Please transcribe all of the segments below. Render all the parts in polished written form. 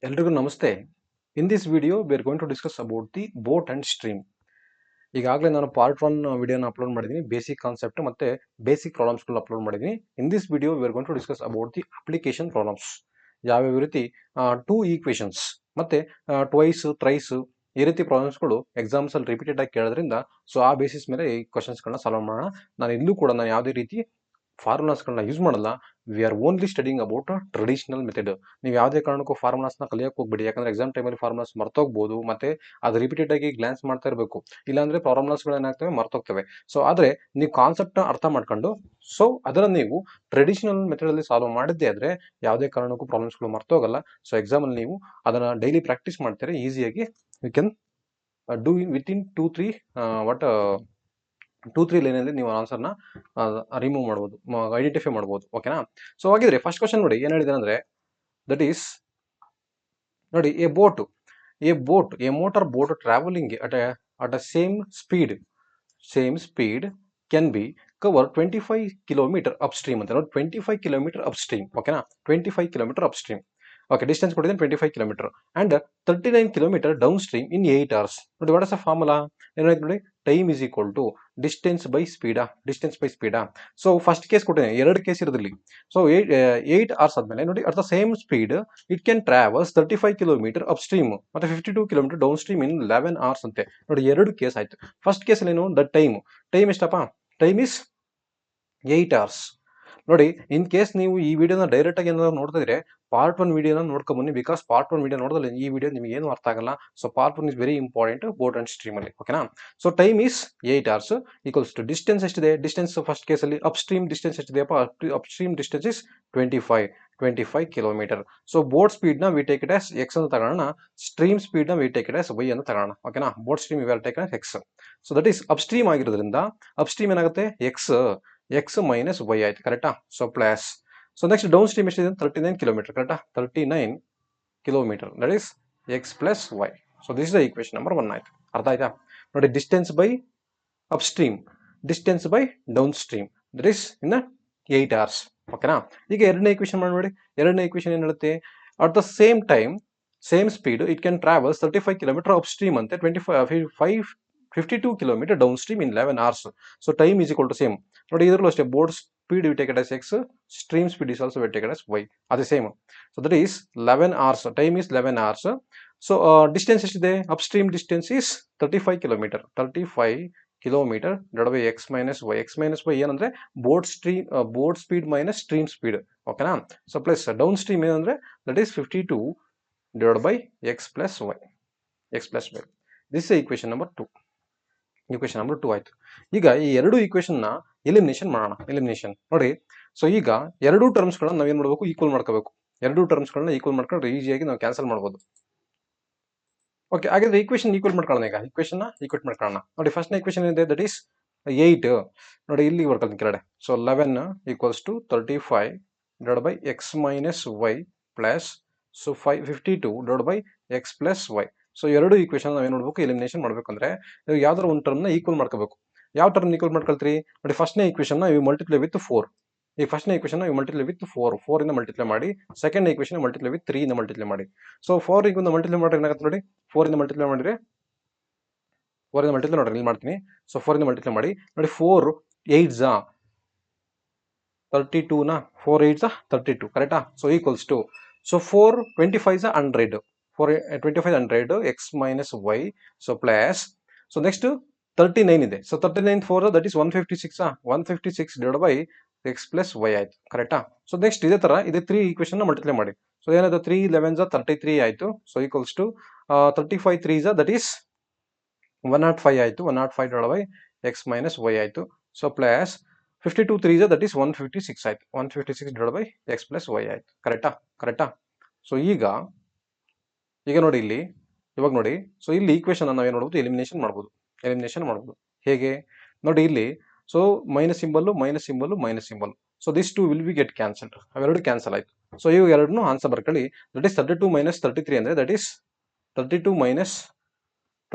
ಎಲ್ರಿಗೂ ನಮಸ್ತೆ. In this video we are going to discuss about the boat and stream. ಈಗಾಗಲೇ ನಾನು part 1 ವಿಡಿಯೋನ ಅಪ್ಲೋಡ್ ಮಾಡಿದ್ದೀನಿ. ಬೇಸಿಕ್ ಕಾನ್ಸೆಪ್ಟ್ ಮತ್ತೆ ಬೇಸಿಕ್ ಪ್ರಾಬ್ಲಮ್ಸ್ಗಳನ್ನ ಅಪ್ಲೋಡ್ ಮಾಡಿದ್ದೀನಿ. In this video we are going to discuss about the application problems. ಯಾವ್ಯಾವ ರೀತಿ two equations ಮತ್ತೆ ಟ್ವೈಸ್ ಥ್ರೈಸ್ ಈ ರೀತಿ ಪ್ರಾಬ್ಲಮ್ಸ್ಗಳು ಎಕ್ಸಾಮ್ಸ್ ಅಲ್ಲಿ ರಿಪೀಟೆಡ್ ಆಗಿ ಕೇಳೋದ್ರಿಂದ ಸೊ ಆ ಬೇಸಿಸ್ ಮೇಲೆ ಈ ಕ್ವಶನ್ಸ್ಗಳನ್ನ ಸಾಲ್ವ್ ಮಾಡೋಣ. ನಾನು ಇಲ್ಲೂ ಕೂಡ ನಾನು ಯಾವುದೇ ರೀತಿ ಫಾರ್ಮುಲಾಸ್ಗಳನ್ನ ಯೂಸ್ ಮಾಡಲ್ಲ. We are only studying about traditional method. ನೀವು ಯಾವುದೇ ಕಾರಣಕ್ಕೂ ಫಾರ್ಮುಲಾಸ್ನ ಕಲಿಯೋಕೆ ಹೋಗ್ಬೇಡಿ. ಯಾಕಂದ್ರೆ ಎಕ್ಸಾಮ್ ಟೈಮಲ್ಲಿ ಫಾರ್ಮುಲಾಸ್ ಮರ್ತೋಗ್ಬೋದು, ಮತ್ತೆ ಅದು ರಿಪೀಟೆಡ್ ಆಗಿ ಗ್ಲಾನ್ಸ್ ಮಾಡ್ತಾ ಇರಬೇಕು. ಇಲ್ಲಾಂದ್ರೆ ಫಾರ್ಮುಲಾಸ್ಗಳು ಏನಾಗ್ತವೆ, ಮರ್ತೋಗ್ತವೆ. ಸೊ ಆದ್ರೆ ನೀವು ಕಾನ್ಸೆಪ್ಟ್ನ ಅರ್ಥ ಮಾಡ್ಕೊಂಡು ಸೊ ಅದನ್ನ ನೀವು ಟ್ರೆಡಿಷನಲ್ ಮೆಥಡ್ ಅಲ್ಲಿ ಸಾಲ್ವ್ ಮಾಡಿದ್ದೇ ಆದ್ರೆ ಯಾವುದೇ ಕಾರಣಕ್ಕೂ ಪ್ರಾಬ್ಲಮ್ಸ್ಗಳು ಮರ್ತೋಗಲ್ಲ. ಸೊ ಎಕ್ಸಾಮ್ ಅಲ್ಲಿ ನೀವು ಅದನ್ನ ಡೈಲಿ ಪ್ರಾಕ್ಟೀಸ್ ಮಾಡ್ತಾರೆ, ಈಸಿಯಾಗಿ you can do with in 2-3 ಲೈನಲ್ಲಿ ನೀವು ಆನ್ಸರ್ನ ರಿಮೂವ್ ಮಾಡ್ಬೋದು, ಐಡೆಂಟಿಫೈ ಮಾಡ್ಬೋದು. ಓಕೆನಾ? ಸೊ ಹಾಗಿದ್ರೆ ಫಸ್ಟ್ ಕ್ವಶನ್ ನೋಡಿ ಏನ್ ಹೇಳಿದಾರೆ ಅಂದ್ರೆ, ದಟ್ ಈಸ್ ನೋಡಿ, A motor boat travelling at a same speed can be cover 25 kilometre upstream ಅಂತ ನೋಡಿ. 25 ಕಿಲೋಮೀಟರ್ ಅಪ್ಸ್ಟ್ರೀಮ್. ಓಕೆನಾ? 25 ಕಿಲೋಮೀಟರ್ ಅಪ್ಸ್ಟ್ರೀಮ್. ಓಕೆ, ಡಿಸ್ಟೆನ್ಸ್ ಕೊಟ್ಟಿದ್ದೇನೆ 25 kilometre and 39 kilometre downstream in 8 hours. ನೋಡಿ, ವಾಟ್ ಇಸ್ ದ ಫಾರ್ಮುಲಾ? ಏನಾಯ್ತು ನೋಡಿ, time is equal to distance by ಸ್ಪೀಡಾ. So first case ಕೊಟ್ಟಿದ್ದೇನೆ, ಎರಡು ಕೇಸ್ ಇರೋದಿಲ್ಲಿ. ಸೊ 8 hours ಆದ್ಮೇಲೆ ನೋಡಿ, at the same speed it can travels 35 kilometre upstream ಮತ್ತೆ 52 kilometre downstream in 11 hours ಅಂತೆ. ನೋಡಿ, ಎರಡು ಕೇಸ್ ಆಯ್ತು. ಫಸ್ಟ್ ಕೇಸ್ ಅಲ್ಲಿ ಏನು, ದ ಟೈಮ್ ಎಷ್ಟಪ್ಪ? Time is 8 hours. ನೋಡಿ, ಇನ್ ಕೇಸ್ ನೀವು ಈ ವಿಡಿಯೋನ ಡೈರೆಕ್ಟ್ ಆಗಿ ಏನಾದ್ರು ನೋಡ್ತಾ ಇದ್ರೆ ಪಾರ್ಟ್ 1 ವಿಡಿಯೋನ ನೋಡ್ಕೊಂಡ್ ಬನ್ನಿ. ಬಿಕಾಸ್ ಪಾರ್ಟ್ 1 ವಿಡಿಯೋ ನೋಡಿದ್ರೆ ಈ ವಿಡಿಯೋ ನಿಮಗೆ ಏನು ಅರ್ಥ ಆಗಲ್ಲ. So part 1 is very important boat and stream ಅಲ್ಲಿ. ಓಕೆನಾ? So time is 8 hours equals to distance ಎಷ್ಟಿದೆ? ಡಿಸ್ಟೆನ್ಸ್ ಫಸ್ಟ್ ಕೇಸ್ ಅಲ್ಲಿ ಅಪ್ ಸ್ಟ್ರೀಮ್ ಡಿಸ್ಟೆನ್ಸ್ ಎಷ್ಟಿದೆಯಪ್ಪ? Upstream distance is 25 kilometre. So boat speed ನ we take it as x ಅಂತ ತಗೋಣ, stream speed ನ we take it as y ಅಂತ ತಗೋಣ. ಓಕೆನಾ? Boat stream we are take x. So that is up stream ಆಗಿರೋದ್ರಿಂದ upstream ಏನಾಗುತ್ತೆ? X minus y ಆಯ್ತು. ಕರೆಕ್ಟಾ? So plus. So next downstream ಎಷ್ಟಿದೆ? 39 ಕಿಲೋಮೀಟರ್. ಕರೆಕ್ಟಾ? 39 kilometre, that is x plus y. So this is the equation number 1 ಆಯ್ತು. ಅರ್ಥ ಆಯ್ತಾ? ನೋಡಿ, distance by upstream, distance by downstream, that is in 8 hours. ಓಕೆನಾ? ಈಗ ಎರಡನೇ equation ಮಾಡಿ ನೋಡಿ. ಎರಡನೇ ಈಕ್ವೇಶನ್ ಏನ್ ಹೇಳುತ್ತೆ? At the same time same speed it can travels 35 kilometre upstream ಅಂತೆ, 52 kilometre downstream in 11 hours. So time is equal to same. ನೋಡಿ, ಇದರಲ್ಲೂ ಅಷ್ಟೇ, board speed we take it as x, stream speed is also we take it as y. ಅದೇ same. So that is 11 hours. Time is 11 hours. So distance ಎಷ್ಟಿದೆ? Upstream distance is 35 kilometre. 35 kilometre divide by x minus y ಏನಂದ್ರೆ boat speed minus stream speed. ಓಕೆನಾ? So plus downstream ಏನಂದ್ರೆ that is 52 divide by x plus y. This is equation number 2. Equation number 2 ಆಯ್ತು. ಈಗ ಈ ಎರಡು equation ನ elimination ಮಾಡೋಣ. Elimination ನೋಡಿ. ಸೊ ಈಗ ಎರಡು ಟರ್ಮ್ಸ್ ಗಳನ್ನ ನಾವೇನ್ ಮಾಡಬೇಕು? ಈಕ್ವಲ್ ಮಾಡ್ಕೋಬೇಕು. ಎರಡು ಟರ್ಮ್ಸ್ ಗಳನ್ನ ಈಕ್ವಲ್ ಮಾಡ್ಕೊಂಡ್ರೆ ಈಸಿಯಾಗಿ ನಾವು ಕ್ಯಾನ್ಸಲ್ ಮಾಡಬಹುದು. ಓಕೆ, ಹಾಗಾದ್ರೆ ಈಕ್ವೇಶನ್ ಈಕ್ವಲ್ ಮಾಡ್ಕೊಳ್ಳೋಣ. ಈಗ ಈಕ್ವೇಶನ್ ಈಕ್ವಲ್ ಮಾಡ್ಕೊಳ್ಳೋಣ. ನೋಡಿ, ಫಸ್ಟ್ ಈಕ್ವೇಶನ್ ಇದೆ, ದಟ್ ಈಸ್ 8. ನೋಡಿ, ಇಲ್ಲಿ ಬರ್ಕೊಳ್ತೀನಿ ಕೆಳಗಡೆ. So 11 equals to 35 divide by x minus y plus so 52 divide by x plus y. So ಎರಡು ಈಕ್ವೇಶನ್ ನಾವೇನ್ ನೋಡ್ಬೇಕು? ಎಲಿಮಿನೇಷನ್ ಮಾಡ್ಬೇಕಂದ್ರೆ ಯಾವ್ದಾರ ಒಂದು ಟರ್ಮ್ ನ ಈಕ್ವಲ್ ಮಾಡ್ಕೋಬೇಕು. ಯಾವ ಟರ್ಮ್ ಈಕ್ವಲ್ ಮಾಡ್ಕೊಳ್ತೀರಿ? ನೋಡಿ, ಫಸ್ಟ್ನೇ ಈಕ್ವೇಶನ್ ನ ಮಲ್ಟಿಪ್ಲೈ ವಿತ್ 4. ಈ ಫಸ್ಟ್ನೇ ಈಕ್ವೇಶನ್ ಮಲ್ಟಿಪ್ಲೈ ವಿತ್ 4 ಇಂದ ಮಲ್ಟಿಪ್ಲೈ ಮಾಡಿ. ಸೆಕೆಂಡ್ ಈಕ್ವೇಶನ್ ಮಲ್ಟಿಪ್ಲೈ ವಿತ್ 3 ಇಂದ ಮಲ್ಟಿಪ್ಲೈ ಮಾಡಿ. ಸೊ 4 ಇಂದ ಮಲ್ಟಿಪ್ಲೈ ಮಾಡಿದ್ರೆ ಏನಾಗುತ್ತೆ ನೋಡಿ, 4 ಇಂದ ಮಲ್ಟಿಪ್ಲೈ ಮಾಡಿದ್ರೆ 4 ಇಂದ ಮಲ್ಟಿಪ್ಲೈ ನೋಡ್ರಿ, ಇಲ್ಲಿ ಮಾಡ್ತೀನಿ. ಸೊ 4 ಇಂದ ಮಲ್ಟಿಪ್ಲೈ ಮಾಡಿ ನೋಡಿ. 4 8s 32 ನ 4 8s 32. ಕರೆಕ್ಟಾ? So equals to so 4 25s 100. 4 25 100 x minus y. So plus so next 39 ಇದೆ. So 39 4 that is 156. 156 divide by x plus y ಆಯ್ತು. ಕರೆಕ್ಟಾ? ಸೊ ನೆಕ್ಸ್ಟ್ ಇದೇ ತರ ಇದೆ 3 ಈಕ್ವೇಶನ್ ಮಲ್ಟಿಪ್ಲೈ ಮಾಡಿ. ಸೊ ಏನಾಯ್ತು? 3 11s 33 ಆಯ್ತು. So equals to 35 3s that is 105 ಆಯ್ತು. 105 divide by x minus y ಆಯ್ತು. So plus 52 3s that is 156 ಆಯ್ತು. 156 divide by x plus y ಆಯ್ತು. ಕರೆಕ್ಟಾ? ಸೊ ಈಗ ನೋಡಿ ಇಲ್ಲಿ, ಇವಾಗ ನೋಡಿ. ಸೊ ಇಲ್ಲಿ ಈಕ್ವೇಶನ್ ನಾವೇನ್ ನೋಡಬಹುದು? ಎಲಿಮಿನೇಷನ್ ಮಾಡಬಹುದು. ಹೇಗೆ ನೋಡಿ, ಇಲ್ಲಿ so minus symbol. So this two will be get cancelled. ಅವೆರಡು ಕ್ಯಾನ್ಸಲ್ ಆಯ್ತು. ಸೊ ಇವು ಎರಡನ್ನೂ ಆನ್ಸರ್ ಬರ್ಕೊಳ್ಳಿ. ದಟ್ ಈಸ್ 32 ಮೈನಸ್ 33 ಅಂದ್ರೆ ದಟ್ ಈಸ್ 32 ಮೈನಸ್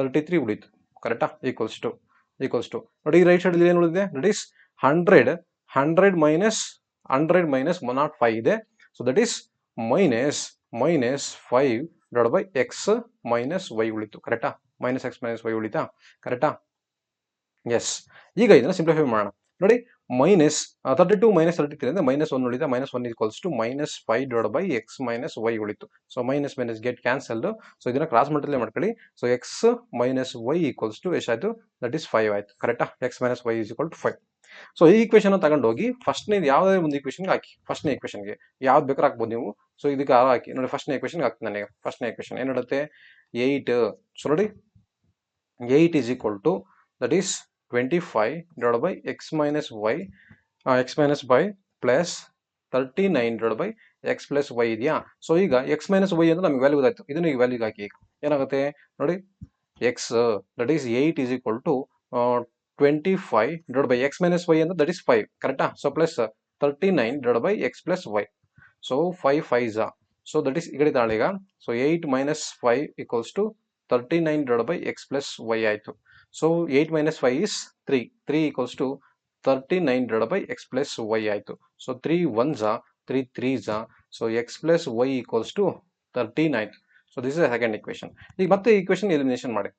33 ಉಳಿತು. ಕರೆಕ್ಟಾ? ಈಕ್ವಲ್ಸ್ ಟು ನೋಡಿ, ರೈಟ್ ಸೈಡ್ ಏನು ಉಳಿದಿದೆ? ದಟ್ ಈಸ್ 100 ಮೈನಸ್ 105 ಇದೆ. So that is minus minus 5 divide by x minus y ಉಳಿತು. ಕರೆಕ್ಟಾ? ಮೈನಸ್ ಎಕ್ಸ್ ಮೈನಸ್ ವೈ ಉಳಿತಾ? ಕರೆಕ್ಟಾ? ಎಸ್. ಈಗ ಇದನ್ನ ಸಿಂಪ್ಲಿಫೈ ಮಾಡೋಣ. ನೋಡಿ, ಮೈನಸ್ 32 ಮೈನಸ್ 33 ಅಂದ್ರೆ ಮೈನಸ್ 1 ಉಳಿತಾ. Minus 1 equals to minus 5 divide by x minus y ಉಳಿತು. So minus minus get cancelled. So ಇದನ್ನ ಕ್ರಾಸ್ ಮಲ್ಟಿಪ್ಲೈ ಮಾಡ್ಕೊಳ್ಳಿ. So x minus y equals to ಎಷ್ಟಾಯ್ತು? ದಟ್ ಇಸ್ 5 ಆಯ್ತು. ಕರೆಕ್ಟಾ? X minus y is equal to 5. So ಈ equation ತಗೊಂಡು ಹೋಗಿ ಫಸ್ಟ್ನೇ ಯಾವುದೇ ಒಂದು ಈಕ್ವೇಶನ್ಗೆ ಹಾಕಿ. ಫಸ್ಟ್ನೇ ಈಕ್ವೇಶನ್ಗೆ ಯಾವ್ದು ಬೇಕಾದ್ರೂ ಹಾಕ್ಬೋದು ನೀವು. ಸೊ ಇದಕ್ಕೆ ಹಾಕಿ ನೋಡಿ. ಫಸ್ಟ್ನೇ ಈಕ್ವೇಶನ್ಗೆ ಹಾಕ್ತೀನಿ ನನಗೆ. ಫಸ್ಟ್ನೇ ಈಕ್ವೇಶನ್ ಏನು ಹೇಳುತ್ತೆ? 8. ಸೊ ನೋಡಿ, 8 is equal to that is 25 divided by x minus y plus 39 divided by x plus y ಇದೆಯಾ? ಸೊ ಈಗ x minus y ಅಂದ್ರೆ ನಮಗೆ ವ್ಯಾಲ್ಯೂ ಗೊತ್ತಾಯ್ತು. ಇದನ್ನ ಈ ವ್ಯಾಲ್ಯೂಗೆ ಹಾಕಿ. ಏನಾಗುತ್ತೆ ನೋಡಿ, x that is 8 is equal to 25 divided by x minus y ಅಂದ್ರೆ that is 5. ಕರೆಕ್ಟಾ? So plus 39 divided by x plus y. So 5 5s. So that is ಈ ಕಡೆ ತಾಳೀಗ. So 8 minus 5 equals to 39 divided by x plus y ಆಯ್ತು. So 8 minus 5 is 3. 3 equals to 39 divided by x plus y ಆಯ್ತು. So 3 1s, 3 3s. So x plus y equals to 13 ಆಯ್ತು. So this is the second equation. ಈಗ ಮತ್ತೆ equation elimination ಮಾಡಿ.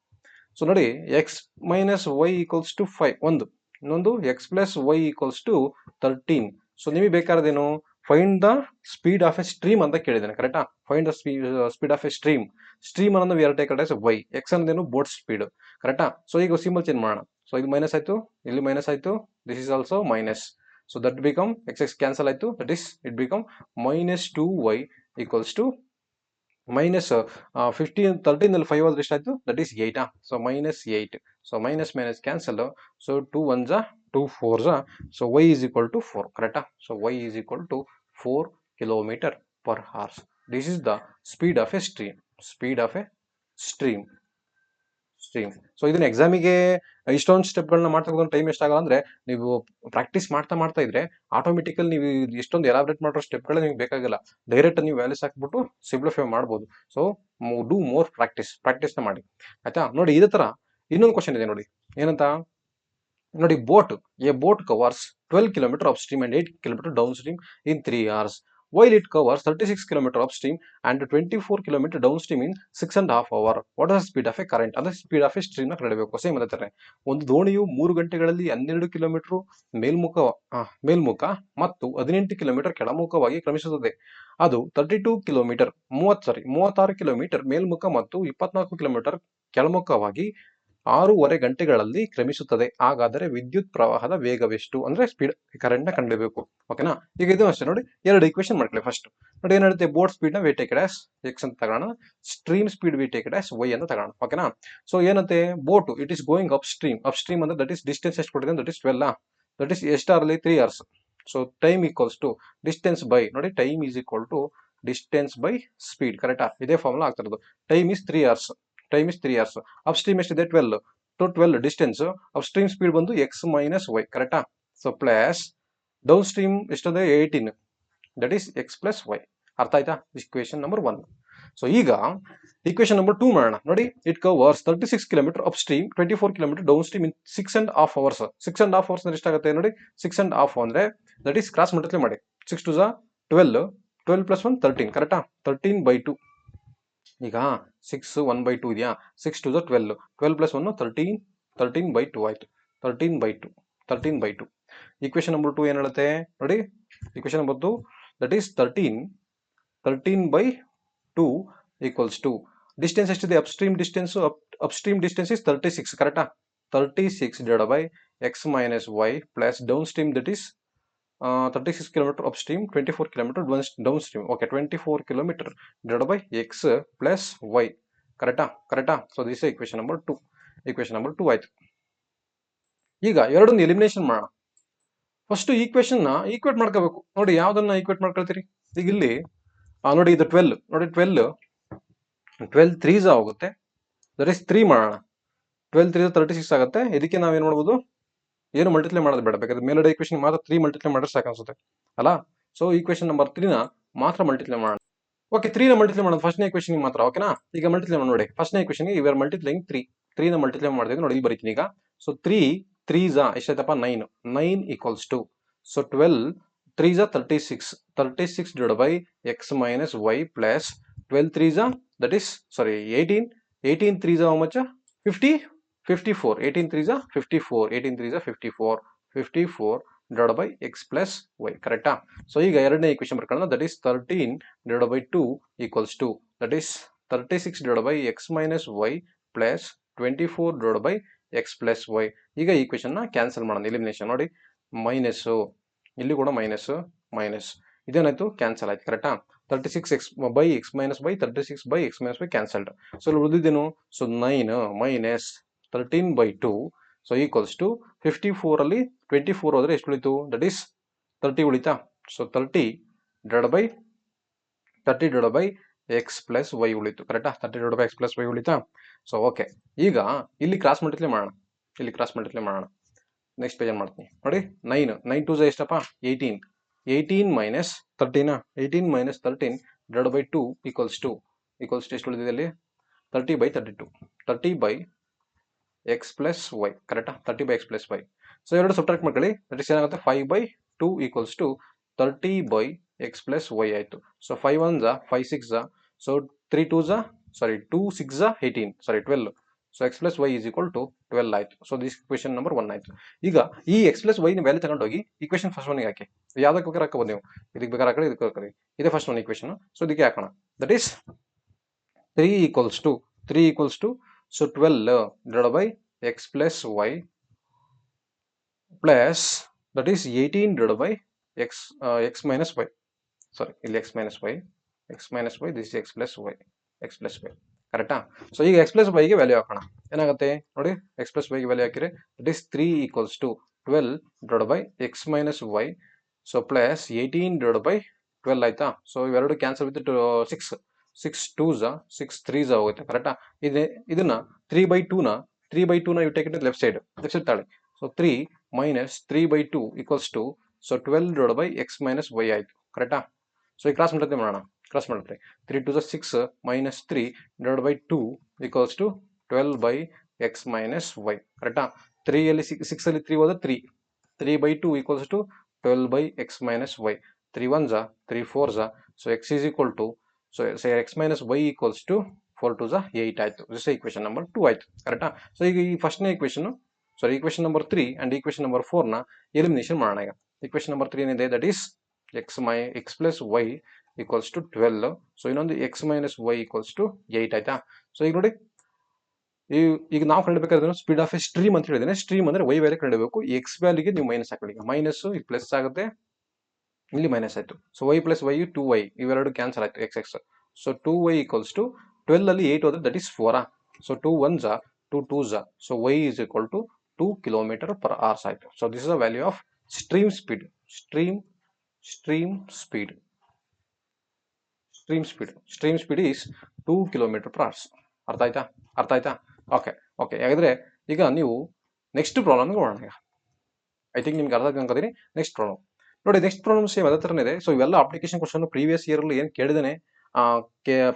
So ನೋಡಿ, x minus y equals to 5 ಒಂದು, ಇನ್ನೊಂದು x plus y equals to 13. So ನಿಮಗೆ ಬೇಕಾದೇನು? Find the speed of a stream ಅಂತ ಕೇಳಿದ್ದೇನೆ. ಕರೆಕ್ಟಾ? Find the speed of a stream. Stream ಅನ್ನೋದು we are taken as y. X ಅನ್ನೋದೇನು? Boat speed. ಕರೆಕ್ಟಾ? ಸೊ ಈಗ ಸಿಂಬಲ್ ಚೇಂಜ್ ಮಾಡೋಣ. ಸೊ ಇದು ಮೈನಸ್ ಆಯ್ತು, ಇಲ್ಲಿ ಮೈನಸ್ ಆಯ್ತು, this is also minus. So that become x x cancel ಆಯ್ತು. That is it become minus 2y equals to minus 13 ಅಲ್ಲಿ 5 ಆದ್ರೆ ಎಷ್ಟಾಯ್ತು? That is 8. So minus 8. So minus minus cancel. So 2 1s, 2 4s. So y is equal to 4. ಕರೆಕ್ಟಾ? So y is equal to 4 km/h. This is the speed of a stream. Speed of a stream. So ಇದನ್ನ ಎಕ್ಸಾಮಿಗೆ ಇಷ್ಟೊಂದು ಸ್ಟೆಪ್ಗಳನ್ನ ಮಾಡ್ತಾ ಹೋಗೋದು time ಎಷ್ಟಾಗಲ್ಲ ಅಂದ್ರೆ, ನೀವು practice ಮಾಡ್ತಾ ಇದ್ರೆ ಆಟೋಮೆಟಿಕಲ್ ನೀವು ಎಷ್ಟೊಂದು ಎಲಾಬ್ರೇಟ್ ಮಾಡೋ ಸ್ಟೆಪ್ಗಳೇ ನಿಮ್ಗೆ ಬೇಕಾಗಿಲ್ಲ. ಡೈರೆಕ್ಟ್ ನೀವು ವ್ಯಾಲ್ಯೂಸ್ ಹಾಕ್ಬಿಟ್ಟು ಸಿಂಪ್ಲಿಫೈ ಮಾಡ್ಬೋದು. ಸೊ ಡೂ ಮೋರ್ ಪ್ರಾಕ್ಟೀಸ್ನ ಮಾಡಿ. ಆಯ್ತಾ? ನೋಡಿ, ಇದೇ ತರ ಇನ್ನೊಂದು ಕ್ವಶನ್ ಇದೆ ನೋಡಿ. ಏನಂತ ನೋಡಿ, A boat covers 12 km upstream and 8 km downstream in 3 hours, while it covers 36 km upstream and 24 km downstream in 6.5 hours. What is the speed of a current? ಅಂದ್ರೆ ಸ್ಪೀಡ್ ಆಫ್ ಎ ಸ್ಟ್ರೀಮ್ ನ ಕಂಡುಹಿಡಿಯಬೇಕು. Same ಅದೇ ತರ ಒಂದು ದೋಣಿಯು 3 ಗಂಟೆಗಳಲ್ಲಿ 12 kilometre ಮೇಲ್ಮುಖ ಮತ್ತು 18 kilometre ಕೆಳಮುಖವಾಗಿ ಕ್ರಮಿಸುತ್ತದೆ. ಅದು 36 ಕಿಲೋಮೀಟರ್ ಮೇಲ್ಮುಖ ಮತ್ತು 24 ಕಿಲೋಮೀಟರ್ ಕೆಳಮುಖವಾಗಿ 6.5 ಗಂಟೆಗಳಲ್ಲಿ ಕ್ರಮಿಸುತ್ತದೆ. ಹಾಗಾದರೆ ವಿದ್ಯುತ್ ಪ್ರವಾಹದ ವೇಗವೆಷ್ಟು? ಅಂದ್ರೆ ಸ್ಪೀಡ್ ಕರೆಂಟ್ ನ ಕಂಡುಹಿಡಿಯಬೇಕು. ಓಕೆನಾ? ಈಗ ಇದು ಅಷ್ಟೇ ನೋಡಿ, ಎರಡು ಈಕ್ವೇಶನ್ ಮಾಡ್ಕೊಳ್ಳಿ. ಫಸ್ಟ್ ನೋಡಿ, ಏನ್ ಹೇಳುತ್ತೆ? ಬೋಟ್ ಸ್ಪೀಡ್ ನ we take it as x ಅಂತ ತಗೋಣ. Stream speed we take it as y ಅಂತ ತಗೋಣ. ಓಕೆನಾ? ಸೊ ಏನಂತೆ? Boat it is going upstream ಅಂದ್ರೆ ದಟ್ ಇಸ್ ಡಿಸ್ಟೆನ್ಸ್ ಎಷ್ಟು ಕೊಟ್ಟಿದೆ? That is 12. ದಟ್ ಇಸ್ ಎಷ್ಟಾರಲ್ಲಿ? 3 hours. So time equals to distance by ನೋಡಿ, time is equal to distance by speed. ಕರೆಕ್ಟಾ? ಇದೇ ಫಾರ್ಮುಲಾ ಆಗ್ತಿರೋದು. Time is 3 hours. Upstream ಎಷ್ಟಿದೆ? 12. To 12 distance. Upstream speed ಬಂದು x minus y. ಕರೆಕ್ಟಾ? So plus downstream ಎಷ್ಟಿದೆ? 18. That is x plus y. ಅರ್ಥ ಆಯ್ತಾ? Equation number 1. ಸೊ ಈಗ ಇಕ್ವೇಶನ್ ನಂಬರ್ 2 ಮಾಡೋಣ. ನೋಡಿ, it covers 36 km upstream, 24 km downstream in 6.5 hours. 6.5 hours ಅಂದ್ರೆ ಎಷ್ಟಾಗುತ್ತೆ ನೋಡಿ? 6.5 ಅಂದ್ರೆ ದಟ್ ಈಸ್ ಕ್ರಾಸ್ ಮಲ್ಟಿಪ್ಲೈ ಮಾಡಿ. 6 2s 12, 12 plus 1 13. ಕರೆಕ್ಟಾ? 13/2. ಈಗ 6 1/2 ಇದೆಯಾ? 6 2s 12, 12 plus 1 13, 13/2 ಆಯ್ತು. 13/2. ಈಕ್ವೇಶನ್ ನಂಬರ್ 2 ಏನ್ ಹೇಳುತ್ತೆ ನೋಡಿ? Equation number 2 that is 13/2 equals to distance ಎಷ್ಟಿದೆ? Upstream distance is 36. ಕರೆಕ್ಟಾ? 36 divided by x minus y plus downstream that is 36 km upstream, 24 km downstream. Okay, 24 km divided by x plus y. ಕರೆಕ್ಟಾ? So this is equation number 2. Equation number 2 ಆಯ್ತು. ಈಗ ಎರಡೊಂದು elimination ಮಾಡೋಣ. First equation ನ equate ಮಾಡ್ಕೋಬೇಕು. ನೋಡಿ, ಯಾವ್ದನ್ನ equate ಮಾಡ್ಕೊಳ್ತೀರಿ? ಈಗ ಇಲ್ಲಿ ನೋಡಿ, ಇದು 12 ನೋಡಿ, 12 3s ಆಗುತ್ತೆ. ದಟ್ ಇಸ್ 3 ಮಾಡೋಣ. 12 3s 36 ಆಗುತ್ತೆ. ಇದಕ್ಕೆ ನಾವೇನ್ ಮಾಡ್ಬೋದು? ಏನು ಮಲ್ಟಿಪ್ಲೈ ಮಾಡೋದು ಬೇಡ. ಬೇಕಾದ್ರೆ ಮೇಲ್ಗಡೆ ಈಕ್ವೇಶನ್ ಮಾತ್ರ 3 ಮಲ್ಟಿಪ್ಲೈ ಮಾಡಿದ್ರೆ ಸಾಕು ಅನ್ಸುತ್ತೆ ಅಲ್ಲ? ಸೊ ಈಕ್ವೇಶನ್ ನಂಬರ್ 3 ನ ಮಾತ್ರ ಮಲ್ಟಿಪ್ಲೈ ಮಾಡೋಣ. ಓಕೆ, 3 ನ ಮಲ್ಟಿಪ್ಲೈ ಮಾಡೋದು ಫಸ್ಟ್ನೇ ಈಕ್ವೇಶನ್ ಮಾತ್ರ. ಓಕೆನಾ? ಈಗ ಮಲ್ಟಿಪ್ಲೈ ಮಾಡಿ ನೋಡಿ. ಫಸ್ಟ್ನೇ ಈಕ್ವೇಶನ್ ಗೆ ಇವರು ಮಲ್ಟಿಪ್ಲೈಂಗ್ 3 ನ ಮಲ್ಟಿಪ್ಲೈ ಮಾಡಿದ್ರೆ ನೋಡಿ, ಇಲ್ಲಿ ಬರೀತೀನಿ ಈಗ. ಸೊ 3 3s ಎಷ್ಟಾಯ್ತಪ್ಪ? 9 equals to, so 12 3s 36 divided by x minus y plus 12 threes are, that is, sorry, 18. 18 threes are how much? 50, 54. 18 threes are 54. 18 threes are 54. 54 divided by x plus y. Correct? So ಈಗ ಎರಡನೇ equation ಬರ್ಕೊಳ್ಳೋಣ. That is 13 divided by 2 equals to, that is 36 divided by x minus y plus 24 divided by x plus y. ಈಗ ಈ equation ನ cancel ಮಾಡೋಣ. Elimination ನೋಡಿ, minus, ಇಲ್ಲಿ ಕೂಡ minus minus, ಇದೇನಾಯ್ತು? Cancel ಆಯ್ತು. ಕರೆಕ್ಟಾ? 36 x by x minus y, 36 by x minus y cancelled. So ಇಲ್ಲಿ ಉಳಿದಿದ್ದೇನು? So 9 minus 13 by 2 so equals to 54 ಅಲ್ಲಿ 24 ಹೋದ್ರೆ ಎಷ್ಟು ಉಳಿತು? ದಟ್ ಈಸ್ 30 ಉಳಿತಾ? So 30 divide by x plus y ಉಳಿತು. ಕರೆಕ್ಟಾ? 30 divide by x plus y ಉಳಿತಾ? ಸೊ ಓಕೆ, ಈಗ ಇಲ್ಲಿ ಕ್ರಾಸ್ ಮಲ್ಟಿಪ್ಲೈ ಮಾಡೋಣ. ನೆಕ್ಸ್ಟ್ ಪೇಜ್ ಮಾಡ್ತೀನಿ ನೋಡಿ. 9 2 ಎಷ್ಟಪ್ಪ? 18. 18 minus 13, 18 minus 13 divide by 2 equals to ಎಷ್ಟು ಉಳಿದಿದೆ ಅಲ್ಲಿ? 30 by 32. 30 by x plus y. ಕರೆಕ್ಟಾ? 30 by x plus y. So ಎರಡು ಸಬ್ಟ್ರಾಕ್ಟ್ ಮಾಡ್ಕೊಳ್ಳಿ. ದಟ್ ಇಸ್ ಏನಾಗುತ್ತೆ? 5 by 2 equals to 30 by x plus y ಆಯಿತು. So 5 1 5 6 so 3 2 sorry 2 6 18 sorry 12. So x plus y is equal to 12 ಆಯಿತು. So this equation number 1 ಆಯಿತು. ಈಗ ಈ x plus y ನ value ತಗೊಂಡೋಗಿ ಇಕ್ವೇಷನ್ ಫಸ್ಟ್ ಒನ್ಗೆ ಹಾಕಿ. ಯಾವ್ದಕ್ಕೆ ಬೇಕಾದ್ರೆ ಹಾಕೋಬೋದು ನೀವು. ಇದಕ್ಕೆ ಬೇಕಾದ್ರೆ ಹಾಕೊಳ್ಳಿ, ಇದಕ್ಕೆ ಹಾಕೊಳ್ಳಿ. ಇದೇ ಫಸ್ಟ್ ಒನ್ ಇಕ್ವೇಷನ್. ಸೊ ಇದಕ್ಕೆ ಹಾಕೋಣ. That is 3 equals to so 12 divided by x plus y plus that is 18 divided by x minus y. Sorry, ಇಲ್ಲಿ x minus y, this is x plus y. ಕರೆಕ್ಟಾ? So ಈಗ x plus y ಗೆ value ಹಾಕೋಣ. ಏನಾಗುತ್ತೆ ನೋಡಿ, x plus y ಗೆ value ಹಾಕಿದ್ರೆ that is 3 equals to 12 divided by x minus y so plus 18 divided by 12 ಆಯ್ತಾ? ಸೊ ಇವೆರಡು ಕ್ಯಾನ್ಸಲ್ ವಿತ್ 6 2s 6 3s ಹೋಗುತ್ತೆ. ಕರೆಕ್ಟಾ? ಇದನ್ನ 3 by 2 ನ you take it left side ತಾಳಿ. So 3 minus 3 by 2 equals to so 12 divided by x minus y ಆಯಿತು. ಕರೆಕ್ಟಾ? So ಈ ಕ್ರಾಸ್ ಮಲ್ಟಿಪ್ಲೈ ಮಾಡೋಣ. 3 2 6 minus 3 divided by 2 equals to 12 by x minus y. ಕರೆಕ್ಟಾ? 3 ಅಲ್ಲಿ 6 ಅಲ್ಲಿ 3 ಹೋದ್ರೆ 3 by 2 equals to 12 by x minus y. 3 1s 3 4s so x is equal to so say x minus y equals to 4 2s 8 ಆಯಿತು. This equation number 2 ಆಯಿತು. ಕರೆಕ್ಟಾ? So ಈಗ ಈ ಫಸ್ಟ್ನೇ equation equation number 3 and equation number 4 ನ elimination ಮಾಡೋಣ. ಈಗ equation number 3 ಏನಿದೆ? That is x plus y equals to 12. So ಇನ್ನೊಂದು x minus y equals to 8 ಆಯ್ತಾ? ಸೊ ಈಗ ನೋಡಿ, ಈಗ ನಾವು ಕಂಡುಬೇಕಾದ್ರೆ ಸ್ಪೀಡ್ ಆಫ್ ಎ ಸ್ಟ್ರೀಮ್ ಅಂತ ಹೇಳಿದ್ದೇನೆ. ಸ್ಟ್ರೀಮ್ ಅಂದ್ರೆ y ವ್ಯಾಲ್ಯೂ ಕಂಡುಬೇಕು. x ವ್ಯಾಲ್ಯೂಗೆ ನೀವು ಮೈನಸ್ ಹಾಕೊಳ್ಳಿ. ಮೈನಸ್ ಇಲ್ಲಿ ಪ್ಲಸ್ ಆಗುತ್ತೆ, ಇಲ್ಲಿ ಮೈನಸ್ ಆಯ್ತು. So y plus y 2y ಇವೆರಡು ಕ್ಯಾನ್ಸಲ್ ಆಯ್ತು. x so 2y equals to 12 ಅಲ್ಲಿ 8 ಹೋದ್ರೆ that is 4. So 2 1s 2 2s so y is equal to 2 km/h ಆಯ್ತು. So this is the value of stream speed. Stream speed is 2 km/h. ಅರ್ಥ ಆಯ್ತಾ? Okay. ಹಾಗಾದ್ರೆ ಈಗ ನೀವು ನೆಕ್ಸ್ಟ್ ಪ್ರಾಬ್ಲಮ್ಗೆ ಹೋಗೋಣ. ಐ ಥಿಂಕ್ ನಿಮ್ಗೆ ಅರ್ಥ ಆಯ್ತು ಅನ್ಕೋತೀನಿ. ನೆಕ್ಸ್ಟ್ ಪ್ರಾಬ್ಲಮ್ ನೋಡಿ. ನೆಕ್ಸ್ಟ್ ಪ್ರಾಬ್ಲಮ್ ಸೇಮ್ ಅದೇ ಥರನೇ ಇದೆ. ಸೊ ಇವೆಲ್ಲ ಅಪ್ಲಿಕೇಶನ್ ಕ್ವಶನ್ ಪ್ರೀವಿಯಸ್ ಇಯರ್ ಅಲ್ಲಿ ಏನು ಕೇಳಿದ್ದೇನೆ,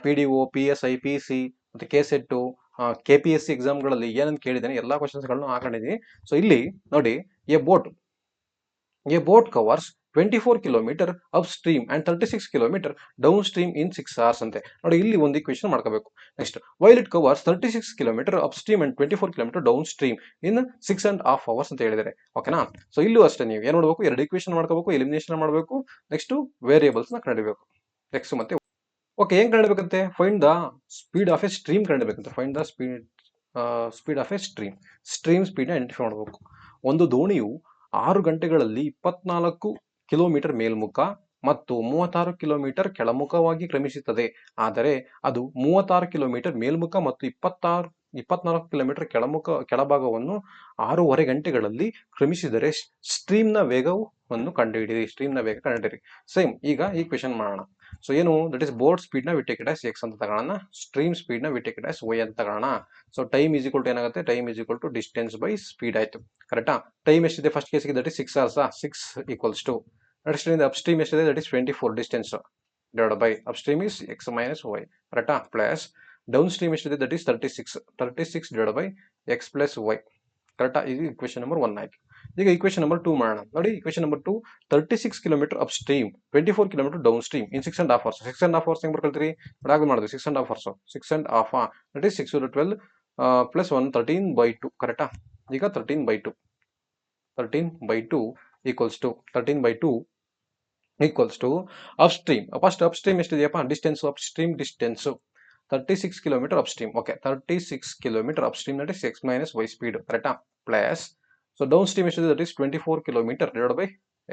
PDO, PSI, PC ಮತ್ತೆ KSET, KPSC ಎಕ್ಸಾಮ್ಗಳಲ್ಲಿ ಏನಂತ ಕೇಳಿದ್ದೇನೆ ಎಲ್ಲ ಕ್ವಶನ್ಸ್ಗಳನ್ನು ಹಾಕೊಂಡಿದ್ದೀನಿ. ಸೊ ಇಲ್ಲಿ ನೋಡಿ, A boat covers 24 kilometre upstream and 36 kilometre downstream in 6 hours ಅಂತೆ. ನೋಡಿ, ಇಲ್ಲಿ ಒಂದು ಇಕ್ವೇಷನ್ ಮಾಡ್ಕೋಬೇಕು. Next, while it covers 36 kilometre upstream and 24 kilometre downstream in 6.5 hours ಅಂತ ಹೇಳಿದರೆ. ಓಕೆನಾ? ಸೊ ಇಲ್ಲೂ ಅಷ್ಟೇ ನೀವು ಏನು ಮಾಡಬೇಕು, ಎರಡು ಇಕ್ವೇಷನ್ ಮಾಡ್ಕೋಬೇಕು, ಎಲಿಮಿನೇಷನ್ ಮಾಡಬೇಕು, ನೆಕ್ಸ್ಟ್ ವೇರಿಯೇಬಲ್ಸ್ ನ ಕಂಡುಹಿಡಿಯಬೇಕು. ನೆಕ್ಸ್ಟ್ ಮತ್ತೆ ಓಕೆ, ಏನ್ ಕಂಡುಹಿಡಿಯಬೇಕಂತೆ? Find the speed of a stream ಕಂಡುಹಿಡಿಯಬೇಕಂತೆ. Find the speed of a stream speed identify ಮಾಡಬೇಕು. ಒಂದು ದೋಣಿಯು 6 ಗಂಟೆಗಳಲ್ಲಿ 24 ಕಿಲೋಮೀಟರ್ ಮೇಲ್ಮುಖ ಮತ್ತು 36 ಕಿಲೋಮೀಟರ್ ಕೆಳಮುಖವಾಗಿ ಕ್ರಮಿಸುತ್ತದೆ. ಆದರೆ ಅದು 36 ಕಿಲೋಮೀಟರ್ ಮೇಲ್ಮುಖ ಮತ್ತು 24 ಕಿಲೋಮೀಟರ್ ಕೆಳಭಾಗವನ್ನು 6.5 ಗಂಟೆಗಳಲ್ಲಿ ಕ್ರಮಿಸಿದರೆ ಸ್ಟ್ರೀಮ್ನ ವೇಗವನ್ನು ಕಂಡುಹಿಡಿಯಿರಿ. ಸೇಮ್ ಈಗ ಈ ಕ್ವೆಶ್ಚನ್ ಮಾಡೋಣ. ಸೊ ಏನು, ದಟ್ ಇಸ್ ಬೋಟ್ ಸ್ಪೀಡ್ ನ we take it as x ಅಂತ ತಗೋಣ, ಸ್ಟ್ರೀಮ್ ಸ್ಪೀಡ್ ನ we take it as y ಅಂತ ತಗೋಣ. So time is equal to ಏನಾಗುತ್ತೆ? Time is equal to distance by speed ಆಯ್ತು. ಕರೆಕ್ಟಾ? ಟೈಮ್ ಎಷ್ಟಿದೆ ಫಸ್ಟ್ ಕೇಸಿಗೆ? That is 6 hours. 6 equals to next upstream ಎಷ್ಟಿದೆ? That is 24 distance divide by upstream is x minus y. ಕರೆಕ್ಟಾ? Plus downstream ಎಷ್ಟಿದೆ? That is 36 divide by x plus y. ಕರೆಕ್ಟಾ? ಇದು equation number 1 ಆಯ್ತು. ಈಗ equation number 2 ಮಾಡೋಣ. ನೋಡಿ equation number 2 36 kilometre upstream 24 kilometre downstream in 6.5 hours. 6.5 hours ಹೆಂಗ್ ಬರ್ಕೊಳ್ತೀರಿ? ಆಗ ಮಾಡಿದ್ವಿ 6.5 hours. 6.5 that is 6 to 12 plus 1 13/2 ಕರೆಕ್ಟಾ? ಈಗ 13/2 equals to 13/2 equals to upstream. First upstream ಎಷ್ಟಿದೆಯಪ್ಪ? Distance upstream distance 36 kilometre upstream. Okay, 36 kilometre upstream that is x minus y speed ಕರೆಕ್ಟಾ? Plus so downstream ಎಷ್ಟಿದೆ? That is 24 kilometre divide by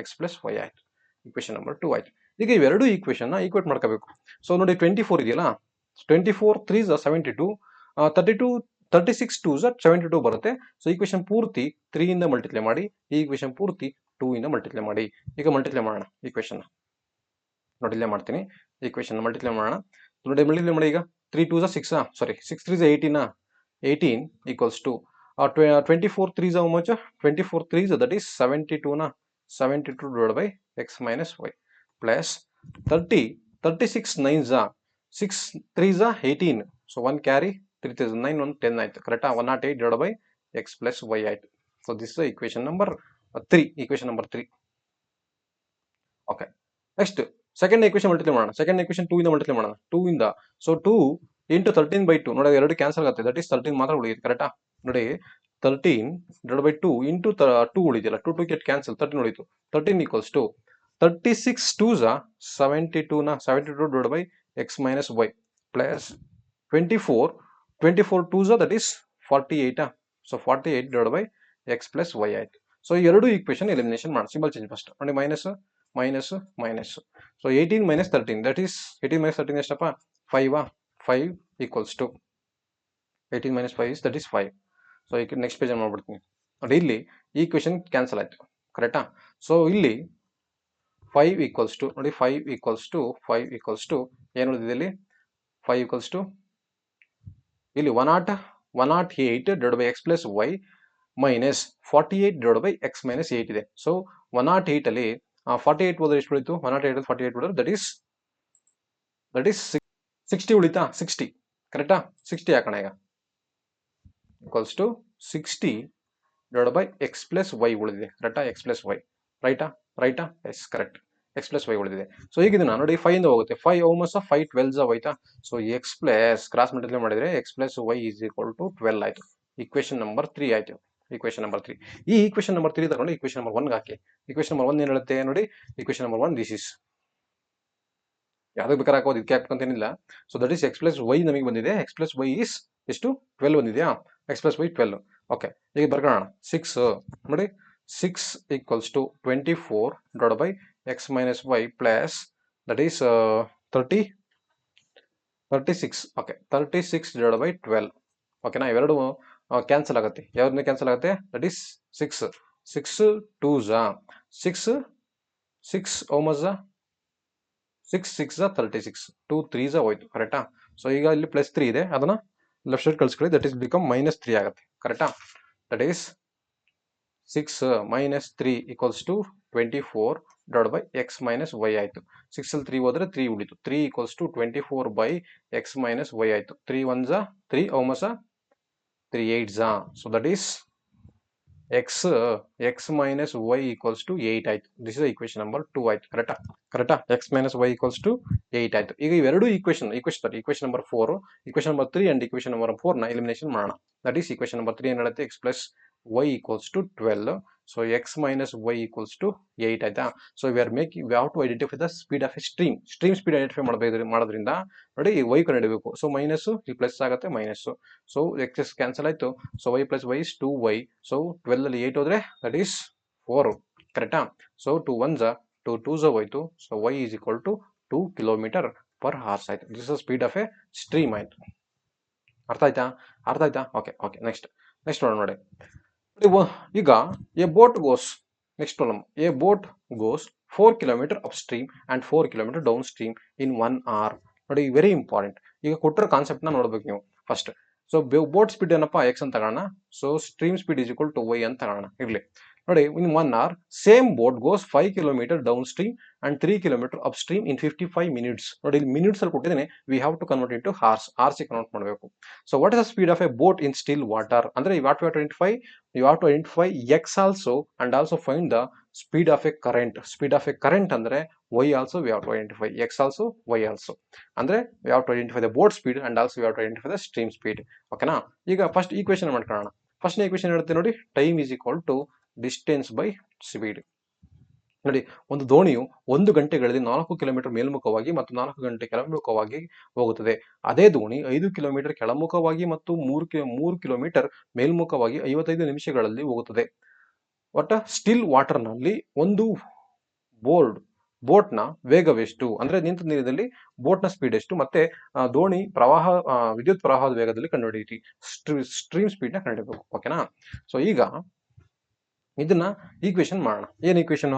x plus y ಆಯ್ತು. Equation number 2 ಆಯ್ತು. ಈಗ ಇವೆರಡು equation ನ equate ಮಾಡ್ಕೋಬೇಕು. So ನೋಡಿ 24 ಇದೆಯಲ್ಲ, 24 3s 72, 32 36 2s 72 ಬರುತ್ತೆ. ಸೊ ಈಕ್ವೇಷನ್ ಪೂರ್ತಿ 3 ಇಂದ ಮಲ್ಟಿಪ್ಲೈ ಮಾಡಿ, ಈ ಈಕ್ವೇಷನ್ ಪೂರ್ತಿ 2 ಇಂದ ಮಲ್ಟಿಪ್ಲೈ ಮಾಡಿ. ಈಗ ಮಲ್ಟಿಪ್ಲೈ ಮಾಡೋಣ ಈಕ್ವೇಷನ್. ನೋಡಿ ಇಲ್ಲೇ ಮಾಡ್ತೀನಿ, ಈಕ್ವೇಷನ್ ಮಲ್ಟಿಪ್ಲೈ ಮಾಡೋಣ. ನೋಡಿ ಮಲ್ಟಿಪ್ಲೈ ಮಾಡಿ. ಈಗ 3 2s 6, sorry 6 3s 18, 18 equals to 24 3s how much? 24 3s that is 72 na, 72 divided by x minus y plus 36 9s 6 3s 18, so 1 carry 3 3s 9 1 10 ಆಯ್ತು ಕರೆಕ್ಟಾ? 108 divided by x plus y ಆಯ್ತು. So this is equation number 3. Equation number 3. Okay, next second equation multiply ಮಾಡೋಣ. Second equation 2 ಇಂದ multiply ಮಾಡೋಣ. 2 ಇಂದ so 2 into 13/2 ನೋಡಿ, ಎರಡು cancel ಆಗುತ್ತೆ. ದಟ್ ಈಸ್ 13 ಮಾತ್ರ ಉಳಿಯುತ್ತೆ ಕರೆಕ್ಟಾ? ನೋಡಿ 13 divided by 2 ಇಂಟು 2 ಉಳಿದಿಲ್ಲ, 2 2 get ಕ್ಯಾನ್ಸಲ್, 13 ಉಳಿತು. 13 ಈಕ್ವಲ್ಸ್ ಟು 36 2s 72 ನ 72 divided by x minus y plus 24 2s that is 48, so 48 divided by x plus y ಆಯ್ತು. ಸೊ ಈ ಎರಡು ಈಕ್ವೇಷನ್ ಎಲಿಮಿನೇಷನ್ ಮಾಡಿ, ಸಿಂಬಲ್ ಚೇಂಜ್ ಫಸ್ಟ್ ನೋಡಿ, minus minus minus. So 18 minus 13 that is 18 minus 13 ಎಷ್ಟಪ್ಪ? 5, 5 equals to 18 minus 5 is that is 5. So ಈಗ next page ಮಾಡ್ಬಿಡ್ತೀನಿ ನೋಡಿ, ಇಲ್ಲಿ ಈಕ್ವೇಷನ್ ಕ್ಯಾನ್ಸಲ್ ಆಯ್ತು ಕರೆಕ್ಟಾ? ಸೊ ಇಲ್ಲಿ 5 ಈಕ್ವಲ್ಸ್ ಟು ನೋಡಿ, 5 ಈಕ್ವಲ್ಸ್ ಟು ಏನು ಉಳಿದಿದೆ ಇಲ್ಲಿ? 5 ಈಕ್ವಲ್ಸ್ ಟು ಇಲ್ಲಿ 108 divided by x plus y minus 48 divided by x minus 8 ಇದೆ. ಸೊ 108 ಅಲ್ಲಿ 48 ಹೋದ್ರೆ ಎಷ್ಟು ಉಳಿತು? 108 48 ಹೋದ್ರೆ ದಟ್ ಈಸ್ 60 ಉಳಿತಾ? 60 ಕರೆಕ್ಟಾ? 60 ಹಾಕೋಣ ಈಗ, equals to 60 divided by x plus y ಉಳಿದಿದೆ ಕರೆಕ್ಟಾ? x plus y ರೈಟಾ? Yes correct, x plus y ಉಳಿದಿದೆ. ಸೊ ಈಗ ಇದನ್ನ ನೋಡಿ 5 ಇಂದ ಹೋಗುತ್ತೆ, 5 ಓಮಸ್ 5 12s ಆಯ್ತಾ? So x plus cross multiply ಮಾಡಿದ್ರೆ x plus y is equal to 12 ಆಯ್ತು. ಈಕ್ವೇಷನ್ ನಂಬರ್ 3 ಆಯ್ತು. Equation number 3. ಈ ಈಕ್ವೇಷನ್ ನಂಬರ್ 3 ತಗೊಂಡು ಈಕ್ವೇಷನ್ ನಂಬರ್ 1 ಹಾಕಿ. ಈಕ್ವೇಷನ್ ನಂಬರ್ 1 ಏನು ಹೇಳುತ್ತೆ ನೋಡಿ, ಈಕ್ವೇಷನ್ ನಂಬರ್ 1 ದಿಸ್ ಇಸ್ ಯಾವ್ದಕ್ಕೆ ಬೇಕಾದ್ರೆ ಹಾಕೋದು, ಇದಕ್ಕೆ ಹಾಕಂತೇನಿಲ್ಲ. So that is x plus y ನಮಗೆ ಬಂದಿದೆ, x plus y is ಎಷ್ಟು? 12 ಬಂದಿದೆಯಾ? x plus y 12. ಓಕೆ, ಈಗ ಬರ್ಕೊಳ್ಳೋಣ. 6 ನೋಡಿ, 6 equals to 24 divided by x minus y plus that is 36. Okay, 36 divided by 12. ಓಕೆನಾ? ಇವೆರಡು ಕ್ಯಾನ್ಸಲ್ ಆಗುತ್ತೆ. ಯಾವ್ದನ್ನ ಕ್ಯಾನ್ಸಲ್ ಆಗುತ್ತೆ? ದಟ್ ಈಸ್ 6 2s 6 ಓಮಸ್ 6 6 36, 2 3s ಹೋಯ್ತು ಕರೆಕ್ಟಾ? ಸೊ ಈಗ ಇಲ್ಲಿ ಪ್ಲಸ್ 3 ಇದೆ, ಅದನ್ನ ಲೆಫ್ಟ್ ಸೈಡ್ ಕಳಿಸ್ಕೊಳ್ಳಿ. ದಟ್ ಈಸ್ ಬಿಕಮ್ ಮೈನಸ್ 3 ಆಗುತ್ತೆ ಕರೆಕ್ಟಾ? That is 6 minus 3 equals to 24 divided by x minus y ಆಯ್ತು. 6 ಅಲ್ಲಿ 3 ಹೋದ್ರೆ 3 ಉಳಿತು. 3 equals to 24 by x minus y ಆಯ್ತು. 3 1s 3 ಓಮಸ 3 8s. So that is x minus y equals to 8 ಆಯ್ತು. This is equation number 2 ಆಯ್ತು ಕರೆಕ್ಟಾ? x minus y equals to 8 ಆಯ್ತು. ಈಗ ಇವೆರಡು equation number 4, equation number 3 and equation number 4 ನ elimination ಮಾಡೋಣ. That is equation number 3 ಏನು ಹೇಳುತ್ತೆ? x plus y equals to 12. So x minus y equals to 8 ಆಯ್ತಾ? So we have to identify the speed of a stream speed identify ಮಾಡೋದ್ರಿಂದ ನೋಡಿ y ಕಂಡುಹಿಡಿಯಬೇಕು. So minus ಇಲ್ಲಿ plus ಆಗುತ್ತೆ, minus. So x cancel ಆಯ್ತು. So y plus y is 2y. So 12 ಅಲ್ಲಿ 8 ಹೋದ್ರೆ that is 4 ಕರೆಕ್ಟಾ? ಸೊ 2 1s 2 2s ಹೋಯ್ತು. So y is equal to 2 kilometre per hours ಆಯ್ತು. This is speed of a stream ಆಯ್ತು. ಅರ್ಥ ಆಯ್ತಾ? ಓಕೆ ನೆಕ್ಸ್ಟ್ ನೋಡೋಣ ನೋಡಿ. ಈಗ a boat goes, next problem, a boat goes 4 kilometre upstream and 4 kilometre downstream in 1 hour. ನೋಡಿ very important. ಈಗ ಕೊಟ್ಟರೆ ಕಾನ್ಸೆಪ್ಟ್ ನ ನೋಡ್ಬೇಕು ನೀವು ಫಸ್ಟ್. ಸೊ ಬೋಟ್ ಸ್ಪೀಡ್ ಏನಪ್ಪಾ x ಅಂತ ತಗೋಣ. So stream speed is equal to y ಅಂತ ತಗೋಣ. ಇರ್ಲಿ, ನೋಡಿ in 1 hour same boat goes 5 kilometre downstream and 3 kilometre upstream in 55 minutes. ನೋಡಿ ಇಲ್ಲಿ ಮಿನಿಟ್ಸ್ ಅಲ್ಲಿ ಕೊಟ್ಟಿದ್ದೇನೆ, we have to convert into hours, ಆರ್ಸಿ ಕನ್ವರ್ಟ್ ಮಾಡಬೇಕು. So what is the speed of a boat in still water ಅಂದ್ರೆ you have to identify x also and also find the speed of a current. Speed of a current ಅಂದ್ರೆ Y also we have to identify, x also y also ಅಂದ್ರೆ we have to identify the boat speed and also we have to identify the stream speed. ಓಕೆನಾ? ಈಗ first equation ಮಾಡ್ಕೊಳ್ಳೋಣ. First equation ಹೇಳುತ್ತೆ ನೋಡಿ, time is equal to distance by speed. ನೋಡಿ ಒಂದು ದೋಣಿಯು 1 ಗಂಟೆಗಳಲ್ಲಿ 4 kilometre ಮೇಲ್ಮುಖವಾಗಿ ಮತ್ತು 4 ಗಂಟೆ ಕೆಳಮುಖವಾಗಿ ಹೋಗುತ್ತದೆ. ಅದೇ ದೋಣಿ 5 ಕಿಲೋಮೀಟರ್ ಕೆಳಮುಖವಾಗಿ ಮತ್ತು 3 ಕಿಲೋಮೀಟರ್ ಮೇಲ್ಮುಖವಾಗಿ 55 ನಿಮಿಷಗಳಲ್ಲಿ ಹೋಗುತ್ತದೆ. ಒಟ್ಟ ಸ್ಟಿಲ್ ವಾಟರ್ನಲ್ಲಿ ಒಂದು ಬೋಟ್ನ ವೇಗವೆಷ್ಟು ಅಂದ್ರೆ ನಿಂತ ನೀರಿನಲ್ಲಿ ಬೋಟ್ನ ಸ್ಪೀಡ್ ಎಷ್ಟು, ಮತ್ತೆ ದೋಣಿ ವಿದ್ಯುತ್ ಪ್ರವಾಹದ ವೇಗದಲ್ಲಿ ಕಂಡುಹಿಡಿಯಿರಿ, ಸ್ಟ್ರೀಮ್ ಸ್ಪೀಡ್ ನ ಕಂಡುಹಿಡಬೇಕು. ಓಕೆನಾ? ಸೊ ಈಗ ಇದನ್ನ ಈಕ್ವೇಶನ್ ಮಾಡೋಣ. ಏನ್ ಈಕ್ವೇಶನ್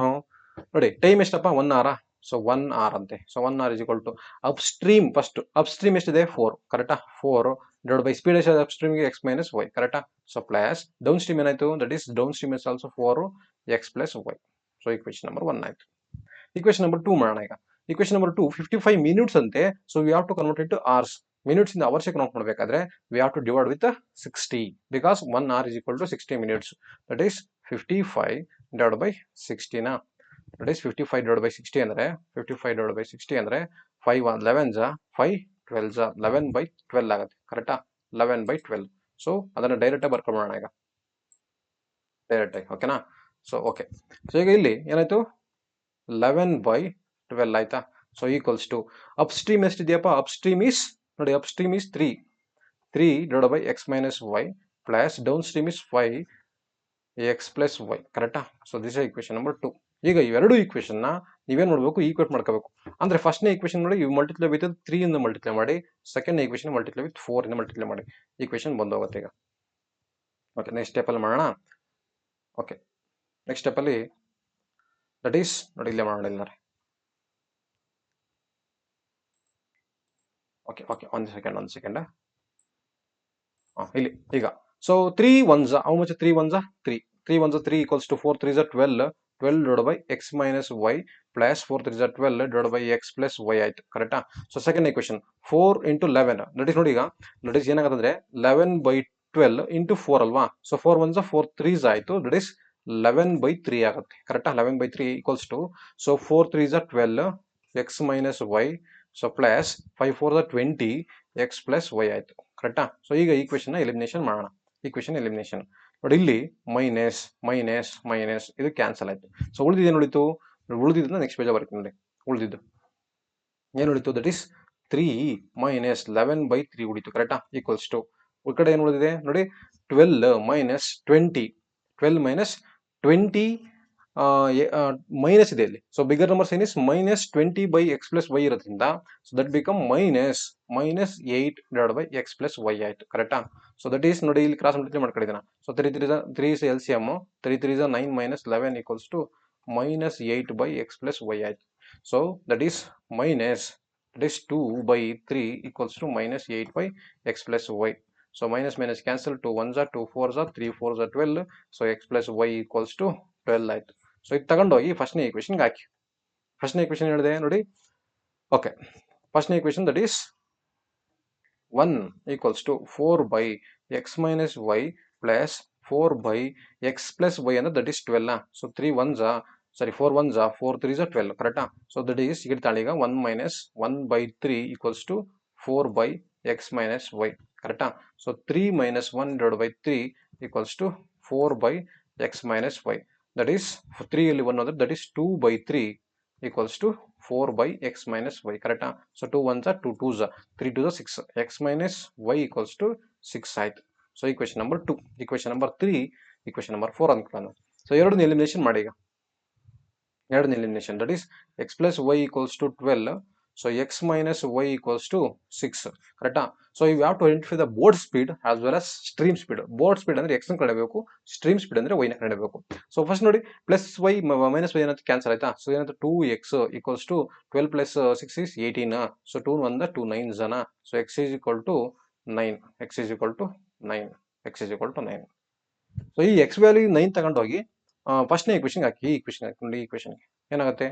ನೋಡಿ, ಟೈಮ್ ಎಷ್ಟಪ್ಪ 1 hour. ಸೊ 1 hour ಅಂತೆ. So 1 hour is equal to upstream, first upstream ಎಷ್ಟಿದೆ 4, ಕರೆಕ್ಟಾ? 4 ಡಿವೈಡ್ ಬೈ ಸ್ಪೀಡ್ ಎಷ್ಟಿದೆ ಅಪ್ ಸ್ಟ್ರೀಮ್ಗೆ ಎಕ್ಸ್ ಮೈನಸ್ ವೈ, ಕರೆಕ್ಟಾ? ಸೊ ಪ್ಲಸ್ ಡೌನ್ ಸ್ಟ್ರೀಮ್ ಏನಾಯ್ತು, that is downstream is also 4 x plus y. So equation number 1 ಆಯ್ತು. Equation number 2 ಮಾಡೋಣ ಈಗ. ಈಕ್ವೇಶನ್ ನಂಬರ್ 2 55 ಮಿನಿಟ್ಸ್ ಅಂತೆ. So we have to convert it to hours. Minutes ಇಂದ hours convert ಮಾಡಬೇಕಾದ್ರೆ we have to divide with 60 because 1 hour is equal to 60 minutes. That is 55 divided by 60 ನಾ, that is 55 divided by 60 ಅಂದ್ರೆ 55 divided by 60 ಅಂದ್ರೆ 5 11 ಜಾ 5 12 ಜಾ 11 by 12 ಆಗುತ್ತೆ, ಕರೆಕ್ಟಾ? 11 by 12. So ಅದನ್ನ ಡೈರೆಕ್ಟ್ ಆಗಿ ಬರ್ಕೊಳ್ಳೋಣ ಈಗ, ಡೈರೆಕ್ಟ್ ಆಗಿ. ಓಕೆನಾ? So okay. ಸೊ ಈಗ ಇಲ್ಲಿ ಏನಾಯ್ತು, 11 by 12 ಆಯ್ತಾ? So equals to upstream ಎಷ್ಟಿದೆಯಪ್ಪ, ಅಪ್ ಸ್ಟ್ರೀಮ್ ಈಸ್ ನೋಡಿ, upstream is 3 divided by x minus y plus downstream is 5 x plus y, ಕರೆಕ್ಟಾ? So this is equation number 2. ಈಗ ಇವೆರಡು equation ನ ನೀವೇನ್ ಮಾಡಬೇಕು, ಈಕ್ವೇಟ್ ಮಾಡ್ಕೋಬೇಕು. ಅಂದ್ರೆ ಫಸ್ಟ್ ನೇ ಈಕ್ವೇಶನ್ ನೋಡಿ, ಇವು ಮಲ್ಟಿಪ್ಲೈ ವಿತ್ 3 ಇಂದ ಮಲ್ಟಿಪ್ಲೈ ಮಾಡಿ, ಸೆಕೆಂಡ್ ಈಕ್ವೇಶನ್ ಮಲ್ಟಿಪ್ಲೈ ವಿತ್ 4 ಇಂದ ಮಲ್ಟಿಪ್ಲೈ ಮಾಡಿ, ಈಕ್ವೇಶನ್ ಬಂದು ಹೋಗುತ್ತೆ ಈಗ. ಓಕೆ, ನೆಕ್ಸ್ಟ್ ಸ್ಟೆಪ್ ಅಲ್ಲಿ ಮಾಡೋಣ. ಓಕೆ, ನೆಕ್ಸ್ಟ್ ಸ್ಟೆಪ್ ಅಲ್ಲಿ ದಟ್ ಈಸ್ ನೋಡಿ, ಇಲ್ಲೇ ಮಾಡೋಣ ಇಲ್ಲ. ಓಕೆ ಓಕೆ, ಒಂದು ಸೆಕೆಂಡ್ ಇಲ್ಲಿ ಈಗ. So 3 1s, how much 3 1s? 3 1s 3 equals to 4 3s 12 divided by x minus y plus 4 3s 12 divided by x plus y ಆಯ್ತು, ಕರೆಕ್ಟಾ? So second equation 4 into 11, that is ನೋಡಿ ಈಗ, ದಟ್ ಇಸ್ ಏನಾಗುತ್ತೆ 11 by 12 into 4 ಅಲ್ವಾ? So 4 1s 4 3s ಆಯ್ತು, that is 11 by 3 ಆಗುತ್ತೆ, ಕರೆಕ್ಟಾ? 11 by 3 equals to, so 4 3s 12 x minus y, so plus 5 4s 20 x plus y ಆಯ್ತು, ಕರೆಕ್ಟಾ? ಸೊ ಈಗ ಈಕ್ವೇಶನ್ ಎಲಿಮಿನೇಷನ್ ಮಾಡೋಣ. ಈಕ್ವೇಶನ್ ಎಲಿಮಿನೇಷನ್ ನೋಡಿ, ಇಲ್ಲಿ ಮೈನಸ್ ಮೈನಸ್ ಮೈನಸ್ ಇದು ಕ್ಯಾನ್ಸಲ್ ಆಯ್ತು. ಸೊ ಉಳಿದಿದ್ದು ಏನು ಉಳಿತು, ಉಳಿದಿದ್ದನ್ನ ನೆಕ್ಸ್ಟ್ ಪೇಜ್ ಬರ್ತೀನಿ ನೋಡಿ. ಉಳಿದಿದ್ದು ಏನು ಉಳಿತು, ದಟ್ ಈಸ್ 3 minus 11 by 3 ಉಳಿತು, ಕರೆಕ್ಟಾ? ಈಕ್ವಲ್ಸ್ ಟು ಈ ಕಡೆ ಏನು ಉಳಿದಿದೆ ನೋಡಿ, 12 minus 20, 12 minus 20 ಮೈನಸ್ ಇದೆ ಇಲ್ಲಿ. So bigger number sign is minus 20 by x plus y ಇರೋದ್ರಿಂದ, so that become minus 8 divided by x plus y ಆಯ್ತು, ಕರೆಕ್ಟಾ? ಸೊ ದಟ್ ಈಸ್ ನೋಡಿ, ಇಲ್ಲಿ ಕ್ರಾಸ್ ಮಲ್ಟಿಪ್ಲೈ ಮಾಡ್ಕೊಂಡಿದ್ದಾನೆ. So 3 is LCM, 3 3 is 9 minus 11 equals to minus 8 by x plus y ಆಯ್ತು. So that is minus, that is 2 by 3 equals to minus 8 by x plus y. So minus minus cancel, 2 1s 2 4s 3 4s 12. So x plus y equals to 12 ಆಯ್ತು. So ಇದು ತಗೊಂಡೋಗಿ ಫಸ್ಟ್ನೇ ಈಕ್ವೇಶನ್ಗೆ ಹಾಕಿ. ಫಸ್ಟ್ನೇ equation ಹೇಳಿದೆ ನೋಡಿ. Okay, ಫಸ್ಟ್ನೇ equation that is 1 equals to 4 by x minus y plus 4 by x plus y ಅಂದ್ರೆ that is 12. So 3 1s 4 1s 4 3s 12, ಕರೆಕ್ಟಾ? ಸೊ ದಟ್ ಈಸ್ ಈಗ ತಾಳಿ ಈಗ 1 minus 1 by 3 equals to 4 by x minus y, ಕರೆಕ್ಟಾ? So 3 minus 1 divided by 3 equals to 4 by x minus y. That is 3 ಅಲ್ಲಿ 1 ಅಂದ್ರೆ that is 2 by 3 equals to 4 by x minus y, ಕರೆಕ್ಟಾ? So 2 1s 2 2s 3 2s 6, x minus y equals to 6 ಆಯ್ತು. So equation number 2. Equation number 3, equation number 4 ಅನ್ಕೊಳ್ಳೋಣ. So ಎರಡನ್ನ elimination ಮಾಡಿ ಈಗ. ಎರಡನ್ನ elimination that is x plus y equals to 12. So x minus y equals to 6, ಕರೆಕ್ಟಾ? So you have to identify the boat speed as well as stream speed. Boat speed ಅಂದ್ರೆ x ಕಂಡಿಡಬೇಕು, stream speed ಅಂದ್ರೆ y ನ ಕಂಡಿಡಬೇಕು. So first ನೋಡಿ, plus y minus y ಏನಾಯ್ತು, cancel ಆಯ್ತಾ? So ಏನಾಯ್ತು, 2x equals to 12 plus 6 is 18. So 2 1 2 9s. So x is equal to 9, x is equal to 9, x is equal to 9. So ಈ x value 9 ತಗೊಂಡೋಗಿ ಫಸ್ಟ್ನೇ ಈಕ್ವೇಷನ್ಗೆ ಹಾಕಿ, ಈ equation ಹಾಕಿ ನೋಡಿ. ಈ ಈಕ್ವೇಷನ್ಗೆ ಏನಾಗುತ್ತೆ,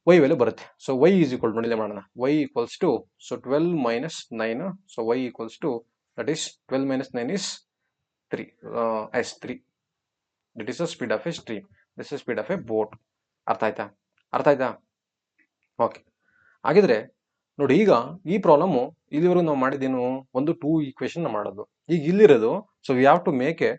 y ವ್ಯಾಲ್ಯೂ ಬರುತ್ತೆ. So y is equal to ನೋಡಿದೆ ಮಾಡೋಣ, y equals to so 12 minus 9. So y equals to that is 12 minus 9 is 3 as 3. That is the speed of a stream. This is speed of a boat. ಅರ್ಥ ಆಯ್ತಾ? ಅರ್ಥ ಆಯ್ತಾ? Okay. ಹಾಗಿದ್ರೆ ನೋಡಿ, ಈಗ ಈ ಪ್ರಾಬ್ಲಮ್ ಇಲ್ಲಿವರೆಗೂ ನಾವು ಮಾಡಿದ್ದೇನು, ಒಂದು 2 ಈಕ್ವೇಶನ್ ಮಾಡೋದು. ಈಗ ಇಲ್ಲಿರೋದು so we have to make a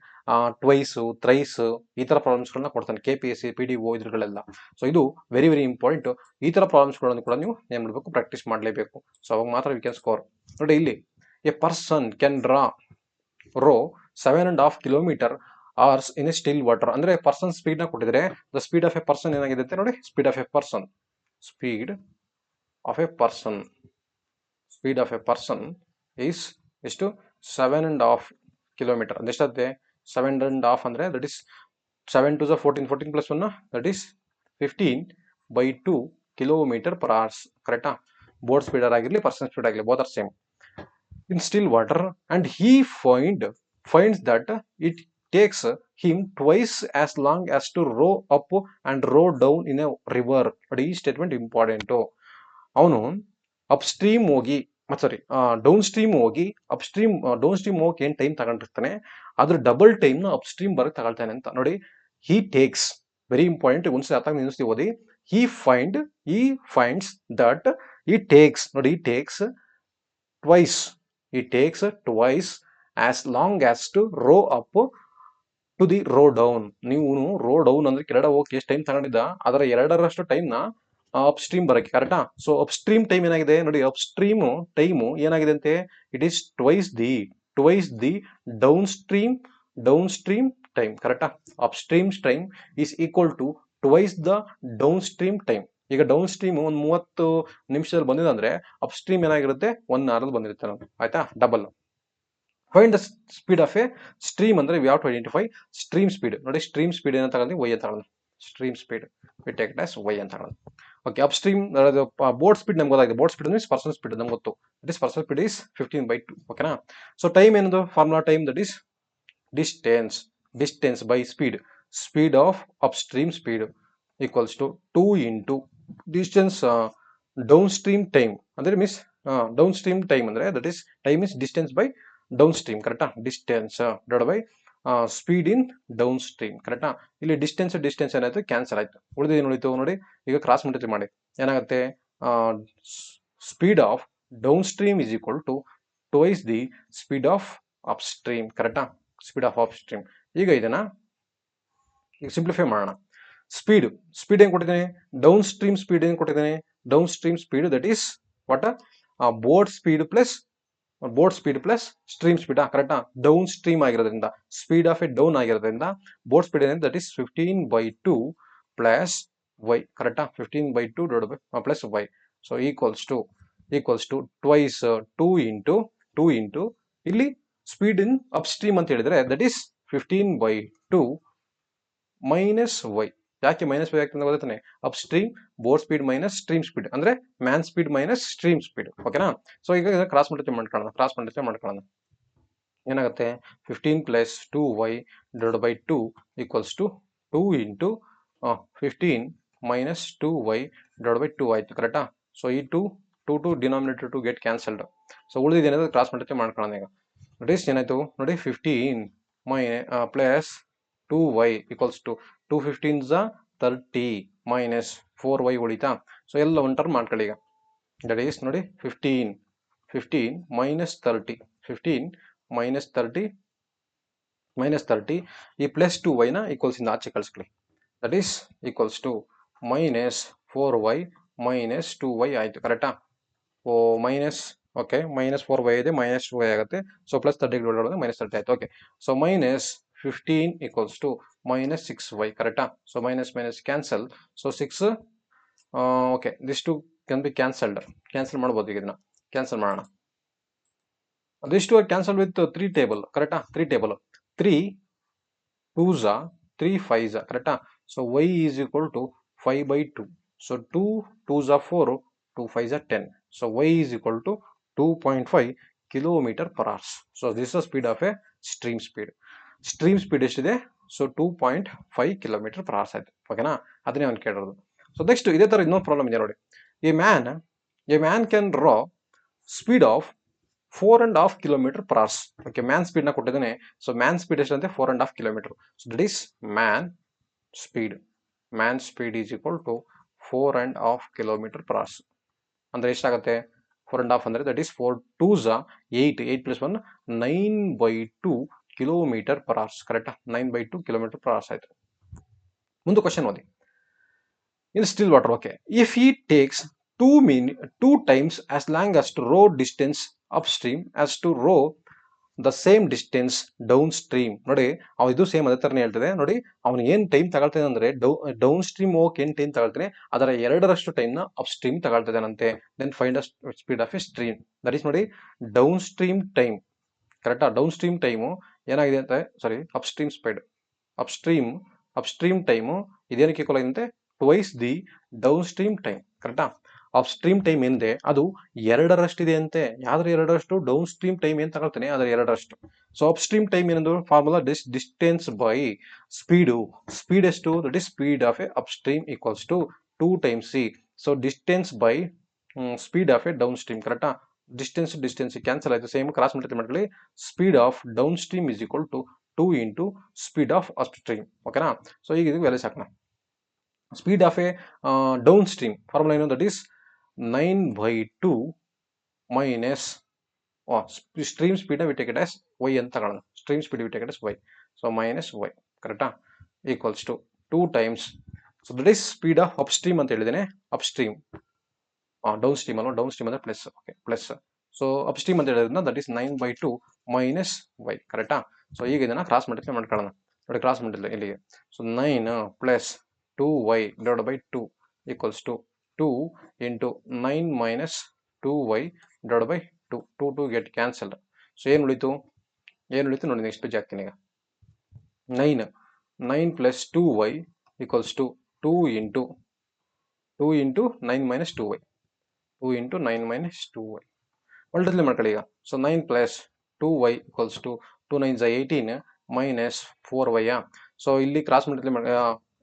twice, thrice, ಈ ತರ ಪ್ರಾಬ್ಲಮ್ಸ್ಗಳನ್ನ ಕೊಡ್ತಾನೆ KPSC PDO ಇದ್ರಗಳೆಲ್ಲ. ಸೊ ಇದು ವೆರಿ ವೆರಿ ಇಂಪಾರ್ಟೆಂಟ್. ಈ ತರ ಪ್ರಾಬ್ಲಮ್ಸ್ಗಳನ್ನು ಕೂಡ ನೀವು ಏನ್ ಮಾಡಬೇಕು, ಪ್ರಾಕ್ಟೀಸ್ ಮಾಡಲೇಬೇಕು. ಸೊ ಅವಾಗ ಮಾತ್ರ ವಿ ಕ್ಯಾನ್ ಸ್ಕೋರ್. ನೋಡಿ ಇಲ್ಲಿ, a person can row 7.5 kilometer hours in a still water. ಅಂದ್ರೆ ಪರ್ಸನ್ ಸ್ಪೀಡ್ ನ ಕೊಟ್ಟಿದ್ರೆ, the speed of a person ಏನಾಗಿದೆ ಅಂತ ನೋಡಿ, speed of a person, speed of a person, speed of a person is ಎಷ್ಟು 7.5 kilometre. ಅದೆಷ್ಟಾಗುತ್ತೆ 7.5 ಅಂದ್ರೆ that is 7 to the 14, 14 plus 1 that is 15/2 kilometre per hours. ಕರೆಕ್ಟಾ? Boat ಸ್ಪೀಡರ್ ಆಗಿರ್ಲಿ, person speed ಆಗಿರ್ಲಿ, both are same in still water, and he finds that it takes him twice as long as to row up and row down in a river. ನೋಡಿ, ಈ statement important. ಅವನು upstream ಹೋಗಿ ಸಾರಿ down stream ಹೋಗಿ down stream ಹೋಗಿ ಏನ್ time ತಗೊಂಡಿರ್ತಾನೆ, ಅದ್ರ double time ನ upstream ಬರಕ್ ತಗೊಳ್ತಾನೆ ಅಂತ. ನೋಡಿ, ಹಿ ಟೇಕ್ಸ್, ವೆರಿ ಇಂಪಾರ್ಟೆಂಟ್, ಒಂದ್ಸಲ ಅರ್ಥ ನಿಲ್ಲಿಸ್ತೀವಿ ಓದಿ. ಹಿ ಫೈಂಡ್ಸ್ ದಟ್ ಈ ಟೇಕ್ಸ್, ನೋಡಿ, ಈ takes twice, he takes twice as long as to row up to the row down. ನೀವು ರೋ ಡೌನ್ ಅಂದ್ರೆ ಕೆಳಗಡೆ ಹೋಗಿ ಎಷ್ಟು ಟೈಮ್ ತಗೊಂಡಿದ್ದ, ಅದರ 2ರಷ್ಟು ಟೈಮ್ ನ ಅಪ್ ಸ್ಟ್ರೀಮ್ ಬರಕ್ಕೆ. ಕರೆಕ್ಟಾ? ಸೊ ಅಪ್ ಸ್ಟ್ರೀಮ್ ಟೈಮ್ ಏನಾಗಿದೆ ನೋಡಿ, ಅಪ್ ಸ್ಟ್ರೀಮ್ ಟೈಮ್ ಏನಾಗಿದೆ ಅಂತೆ, it is twice the downstream time. ಕರೆಕ್ಟಾ? Upstream time is equal to twice the downstream time. ಈಗ ಡೌನ್ ಸ್ಟ್ರೀಮ್ ಒಂದು 30 ನಿಮಿಷದಲ್ಲಿ ಬಂದಿದೆ ಅಂದ್ರೆ ಅಪ್ ಸ್ಟ್ರೀಮ್ ಏನಾಗಿರುತ್ತೆ 1 hour ಬಂದಿರುತ್ತೆ ನಮ್ಗೆ. ಆಯ್ತಾ? Double. Find the speed of a stream ಅಂದ್ರೆ we have to identify stream speed. ನೋಡಿ, ಸ್ಟ್ರೀಮ್ ಸ್ಪೀಡ್ ಏನಂತ ತಗೊಂಡು y ಅಂತ ತಗೊಂಡು, stream speed we take it as y ಅಂತ ತಗೊಂಡು. Okay, upstream boat speed ನಮ್ಗೆ ಗೊತ್ತಾಗಿದೆ. Boat speed means person speed ನಮ್ಗೆ ಗೊತ್ತು. That is person speed is 15/2. ಓಕೆನಾ? ಸೊ ಟೈಮ್ ಏನದು formula, time that is distance by speed of upstream speed equals to 2 into distance downstream time. ಅಂದ್ರೆ means downstream time ಅಂದ್ರೆ that is time is distance by downstream. ಕರೆಕ್ಟಾ? Distance divide by speed in downstream. ಕರೆಕ್ಟಾ? ಇಲ್ಲಿ distance ಏನಾಯ್ತು, cancel ಆಯ್ತು. ಉಳಿದೇನು ಉಳಿತು ನೋಡಿ, ಈಗ ಕ್ರಾಸ್ ಮಲ್ಟಿಪ್ಲೈ ಮಾಡಿ ಏನಾಗುತ್ತೆ, speed of downstream is equal to twice the speed of upstream. ಕರೆಕ್ಟಾ? Speed of upstream. ಈಗ ಇದನ್ನ ಸಿಂಪ್ಲಿಫೈ ಮಾಡೋಣ. ಸ್ಪೀಡ್ ಏನ್ ಕೊಟ್ಟಿದ್ದೇನೆ, ಡೌನ್ ಸ್ಟ್ರೀಮ್ ಸ್ಪೀಡ್ ಏನ್ ಕೊಟ್ಟಿದ್ದೇನೆ, downstream speed that is what, boat speed plus stream speed. ಕರೆಕ್ಟಾ? Downstream ಆಗಿರೋದ್ರಿಂದ, ಸ್ಪೀಡ್ ಆಫ್ ಎ ಡೌನ್ ಆಗಿರೋದ್ರಿಂದ ಬೋಟ್ ಸ್ಪೀಡ್ ಏನಿದೆ ದಟ್ ಈಸ್ 15/2 ಪ್ಲಸ್ y. ಕರೆಕ್ಟಾ? 15/2 plus y. So equals to twice 2 into ಇಲ್ಲಿ speed in upstream ಅಂತ ಹೇಳಿದ್ರೆ that is 15/2 minus y. ಯಾಕೆ minus y ಆಗ್ತದೆ ಗೊತ್ತಾನೆ, upstream boat speed minus stream speed ಅಂದ್ರೆ man speed minus stream speed. ಓಕೆನಾ? So ಈಗ ಕ್ರಾಸ್ ಮಲ್ಟಿಪ್ಲೈ ಮಾಡ್ಕೊಳ್ಳೋಣ. ಏನಾಗುತ್ತೆ, 15 plus 2y divide by 2 equals to 2 into 15 minus 2y divide by 2 ಆಯ್ತು. ಕರೆಕ್ಟಾ? ಸೊ ಈ 2 denominator to get cancelled. So ಉಳಿದಿದ್ದೇನಾದ್ರು cross multiply ಮಾಡ್ಕೊಳ್ಳೋಣ. ಈಗ ನೋಡಿ ಏನಾಯ್ತು ನೋಡಿ, 15 plus 2y equals to 2 15s 30 minus 4y ಉಳಿತಾ. ಸೊ ಎಲ್ಲ ಒನ್ ಟರ್ಮ್ ಮಾಡ್ಕೊಳ್ಳಿ. ಈಗ ದಟ್ ಈಸ್ ನೋಡಿ 15 ಮೈನಸ್ 30, 15 ಮೈನಸ್ 30 ಈ ಪ್ಲಸ್ 2y ನ ಈಕ್ವಲ್ಸ್ ಇಂದ ಆಚೆ ಕಳಿಸ್ಕೊಳ್ಳಿ. That is equals to minus 4y minus 2y ಆಯ್ತು. ಕರೆಕ್ಟಾ? ಮೈನಸ್ ಓಕೆ, ಮೈನಸ್ 4y ಇದೆ, ಮೈನಸ್ 2y ಆಗುತ್ತೆ. ಸೊ ಪ್ಲಸ್ 30 ಮೈನಸ್ 30 ಆಯ್ತು. Okay, so minus 15 equals to minus 6y. ಕರೆಕ್ಟಾ? So minus cancel. So 6 okay, this two can be cancelled. Cancel ಮಾಡ್ಬೋದು. ಈಗ ಇದನ್ನ cancel ಮಾಡೋಣ. This two cancel with 3 table. ಕರೆಕ್ಟಾ? 3 table, 3 2s 3 5s. ಕರೆಕ್ಟಾ? So y is equal to 5/2. So 2 2s 4, 2 5s 10. So y is equal to 2.5 kilometer per hours. So this is speed of a stream speed. Stream speed ಎಷ್ಟಿದೆ, so 2.5 kilometer per hours ಆಯ್ತು. ಓಕೆನಾ, ಅದನ್ನೇ ಅವ್ನು ಕೇಳಿರೋದು. So next ಇದೇ ತರ ಇನ್ನೊಂದು problem ಇದೆ ನೋಡಿ. A man can draw speed of 4.5 kilometre per hours. Okay, man speed ನ ಕೊಟ್ಟಿದ್ದಾನೆ. ಸೊ ಮ್ಯಾನ್ ಸ್ಪೀಡ್ ಎಷ್ಟಂತೆ 4.5 kilometre. So that is man speed is equal to 4.5 kilometre per hours. ಅಂದ್ರೆ ಎಷ್ಟಾಗುತ್ತೆ 4.5 ಅಂದ್ರೆ that is 4 2s 8 + 1 9/2 kilometre per hours. ಕರೆಕ್ಟಾ, 9/2 kilometre per hours ಆಯ್ತು. ಮುಂದೆ question ಓದಿ. In still water, okay, if he takes 2 times as long as to row distance upstream as to row the same distance down stream. ನೋಡಿ ಅವ್ ಇದು same ಅದೇ ತರನೇ ಹೇಳ್ತದೆ. ನೋಡಿ ಅವ್ನು ಏನ್ ಟೈಮ್ ತಗೊಳ್ತಾನೆ ಅಂದ್ರೆ ಡೌನ್ ಸ್ಟ್ರೀಮ್ ಹೋಗಕ್ಕೆ ಏನ್ ಟೈಮ್ ತಗೊಳ್ತಾನೆ ಅದರ 2ರಷ್ಟು ಟೈಮ್ ನ ಅಪ್ ಸ್ಟ್ರೀಮ್ ತಗೊಳ್ತಾನಂತೆ. Then find speed of a stream. That is ನೋಡಿ ಡೌನ್ ಸ್ಟ್ರೀಮ್ ಟೈಮ್. ಕರೆಕ್ಟಾ, ಡೌನ್ ಸ್ಟ್ರೀಮ್ ಟೈಮು ಏನಾಗಿದೆ ಅಂತ, sorry upstream speed, upstream time ಇದೇನಕ್ಕೆ ಈಕ್ವಲ್ ಆಗಿದೆ, twice the downstream time. ಕರೆಕ್ಟಾ, ಅಪ್ ಸ್ಟ್ರೀಮ್ ಟೈಮ್ ಏನಿದೆ ಅದು 2ರಷ್ಟಿದೆ ಅಂತೆ. ಯಾವ್ದ್ರ 2ರಷ್ಟು? ಡೌನ್ ಸ್ಟ್ರೀಮ್ ಟೈಮ್ ಏನ್ ತಗೊಳ್ತಾನೆ ಅದರ 2ರಷ್ಟು. ಸೊ ಅಪ್ ಸ್ಟ್ರೀಮ್ ಟೈಮ್ ಏನಂದು ಫಾರ್ಮುಲಾ ಡಿಸ್ಟೆನ್ಸ್ ಬೈ ಸ್ಪೀಡ್ ಎಷ್ಟು? That is speed of a upstream equals to 2 times c. So distance by speed of a downstream. ಕರೆಕ್ಟಾ, ಡಿಸ್ಟೆನ್ಸ್ ಕ್ಯಾನ್ಸಲ್ ಆಯ್ತು, same cross multiply ಮಾಡ್ಕೊಳ್ಳಿ. Speed of downstream is equal to 2 into speed of upstream. ಓಕೆನಾ, so ಈಗ ಇದು values ಹಾಕೋಣ. Speed of a downstream formula ಏನು? That is 9/2 minus stream speed we take it as y ಅಂತ ತಗೊಳ್ಳೋಣ. Stream speed we take it as y. So minus y. ಕರೆಕ್ಟಾ, equals to 2 times. So that is speed of upstream ಅಂತ ಹೇಳಿದ್ದೇನೆ. Upstream downstream ಅಲ್ವಾ, downstream ಅಂದ್ರೆ plus. Okay, plus. So upstream ಅಂತ ಹೇಳಿದ್ರಿಂದ that is 9/2 minus y. ಕರೆಕ್ಟಾ, so ಈಗ ಇದನ್ನ ಕ್ರಾಸ್ ಮಲ್ಟಿಪ್ಲೈ ಮಾಡ್ಕೊಳ್ಳೋಣ. ನೋಡಿ ಕ್ರಾಸ್ ಮಲ್ಟಿಪ್ಲೈ ಇಲ್ಲಿಗೆ. So 9 plus 2y divided by 2 equals to 2 into 9 minus 2y divided by 2. 2 get cancelled. So ಏನು ಉಳಿತು ನೋಡಿ, ನೆಕ್ಸ್ಟ್ ಪೇಜ್ ಹಾಕ್ತೀನಿ ಈಗ. 9 plus 2y equals to 2 into 9 minus 2y. 2 into 9 minus 2y. Multiply ಮಾಡ್ಕೊಳ್ಳಿ ಈಗ. So 9 plus 2y equals to 2 9s 18 minus 4y. So ಇಲ್ಲಿ cross multiply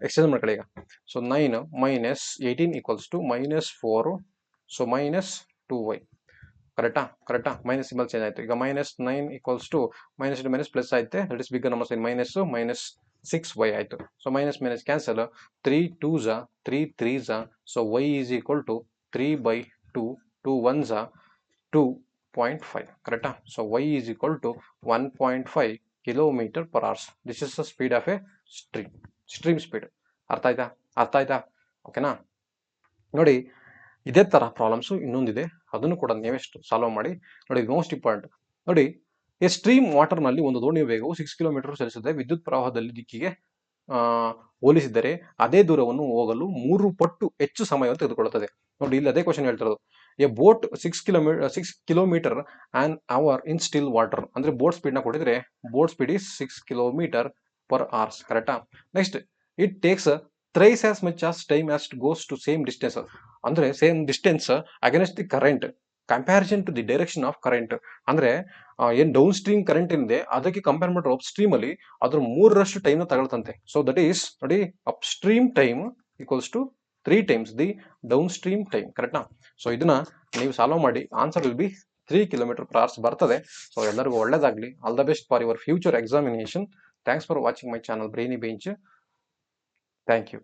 exchange ಮಾಡ್ಕೊಳ್ಳಿ ಈಗ. So 9 minus 18 equals to minus 4. So minus 2y. ಕರೆಕ್ಟಾ, minus symbol change ಆಯ್ತು. ಈಗ minus 9 equals to minus into minus plus ಆಯ್ತೆ. That is big number sign minus 6y ಆಯ್ತು. So minus cancel. 3 2s 3 3s. So y is equal to 3/2. 2 1s 2.5. ಕರೆಕ್ಟಾ, so y is equal to 1.5 kilometre per hours. This is the speed of a stream speed. ಅರ್ಥ ಆಯ್ತಾ? ಓಕೆನಾ, ನೋಡಿ ಇದೇ ತರ problems ಇನ್ನೊಂದಿದೆ, ಅದನ್ನು ಕೂಡ ನೀವೆಷ್ಟು ಸಾಲ್ವ್ ಮಾಡಿ ನೋಡಿ. ಮೋಸ್ಟ್ ಇಂಪಾರ್ಟೆಂಟ್ ನೋಡಿ, ಎ ಸ್ಟ್ರೀಮ್ ವಾಟರ್ ನಲ್ಲಿ ಒಂದು ದೋಣಿಯ ವೇಗವು 6 ಕಿಲೋಮೀಟರ್ ಚಲಿಸುತ್ತದೆ. ವಿದ್ಯುತ್ ಪ್ರವಾಹದಲ್ಲಿ ದಿಕ್ಕಿಗೆ ಹೋಲಿಸಿದರೆ ಅದೇ ದೂರವನ್ನು ಹೋಗಲು 3 ಪಟ್ಟು ಹೆಚ್ಚು ಸಮಯವನ್ನು ತೆಗೆದುಕೊಳ್ಳುತ್ತದೆ. ನೋಡಿ ಇಲ್ಲಿ ಅದೇ ಕ್ವಶನ್ ಹೇಳ್ತಿರೋದು. A boat 6 kilometre on hour in still water. ಅಂದ್ರೆ ಬೋಟ್ ಸ್ಪೀಡ್ ನ ಕೊಟ್ಟಿದ್ರೆ boat speed is 6 kilometre per hours. ಕರೆಕ್ಟಾ, next it takes thrice as much as time as goes to same distance. ಅಂದ್ರೆ same distance against the current comparison to the direction of current. ಅಂದ್ರೆ ಏನ್ down stream current ಏನಿದೆ ಅದಕ್ಕೆ compare ಮಾಡಿದ್ರೆ up stream ಅಲ್ಲಿ ಅದ್ರ 3ರಷ್ಟು ಟೈಮ್ ನ ತಗೊಳ್ತಂತೆ. ಸೊ ದಟ್ ಈಸ್ ನೋಡಿ upstream time equals to 3 times the downstream time. ಕರೆಕ್ಟಾ, ಸೊ ಇದನ್ನ ನೀವು ಸಾಲ್ವ್ ಮಾಡಿ answer will be 3 kilometer per hours ಬರ್ತದೆ. ಸೊ ಎಲ್ಲರಿಗೂ ಒಳ್ಳೇದಾಗ್ಲಿ. All the best for your future examination. Thanks for watching my channel Brainy Bench. Thank you.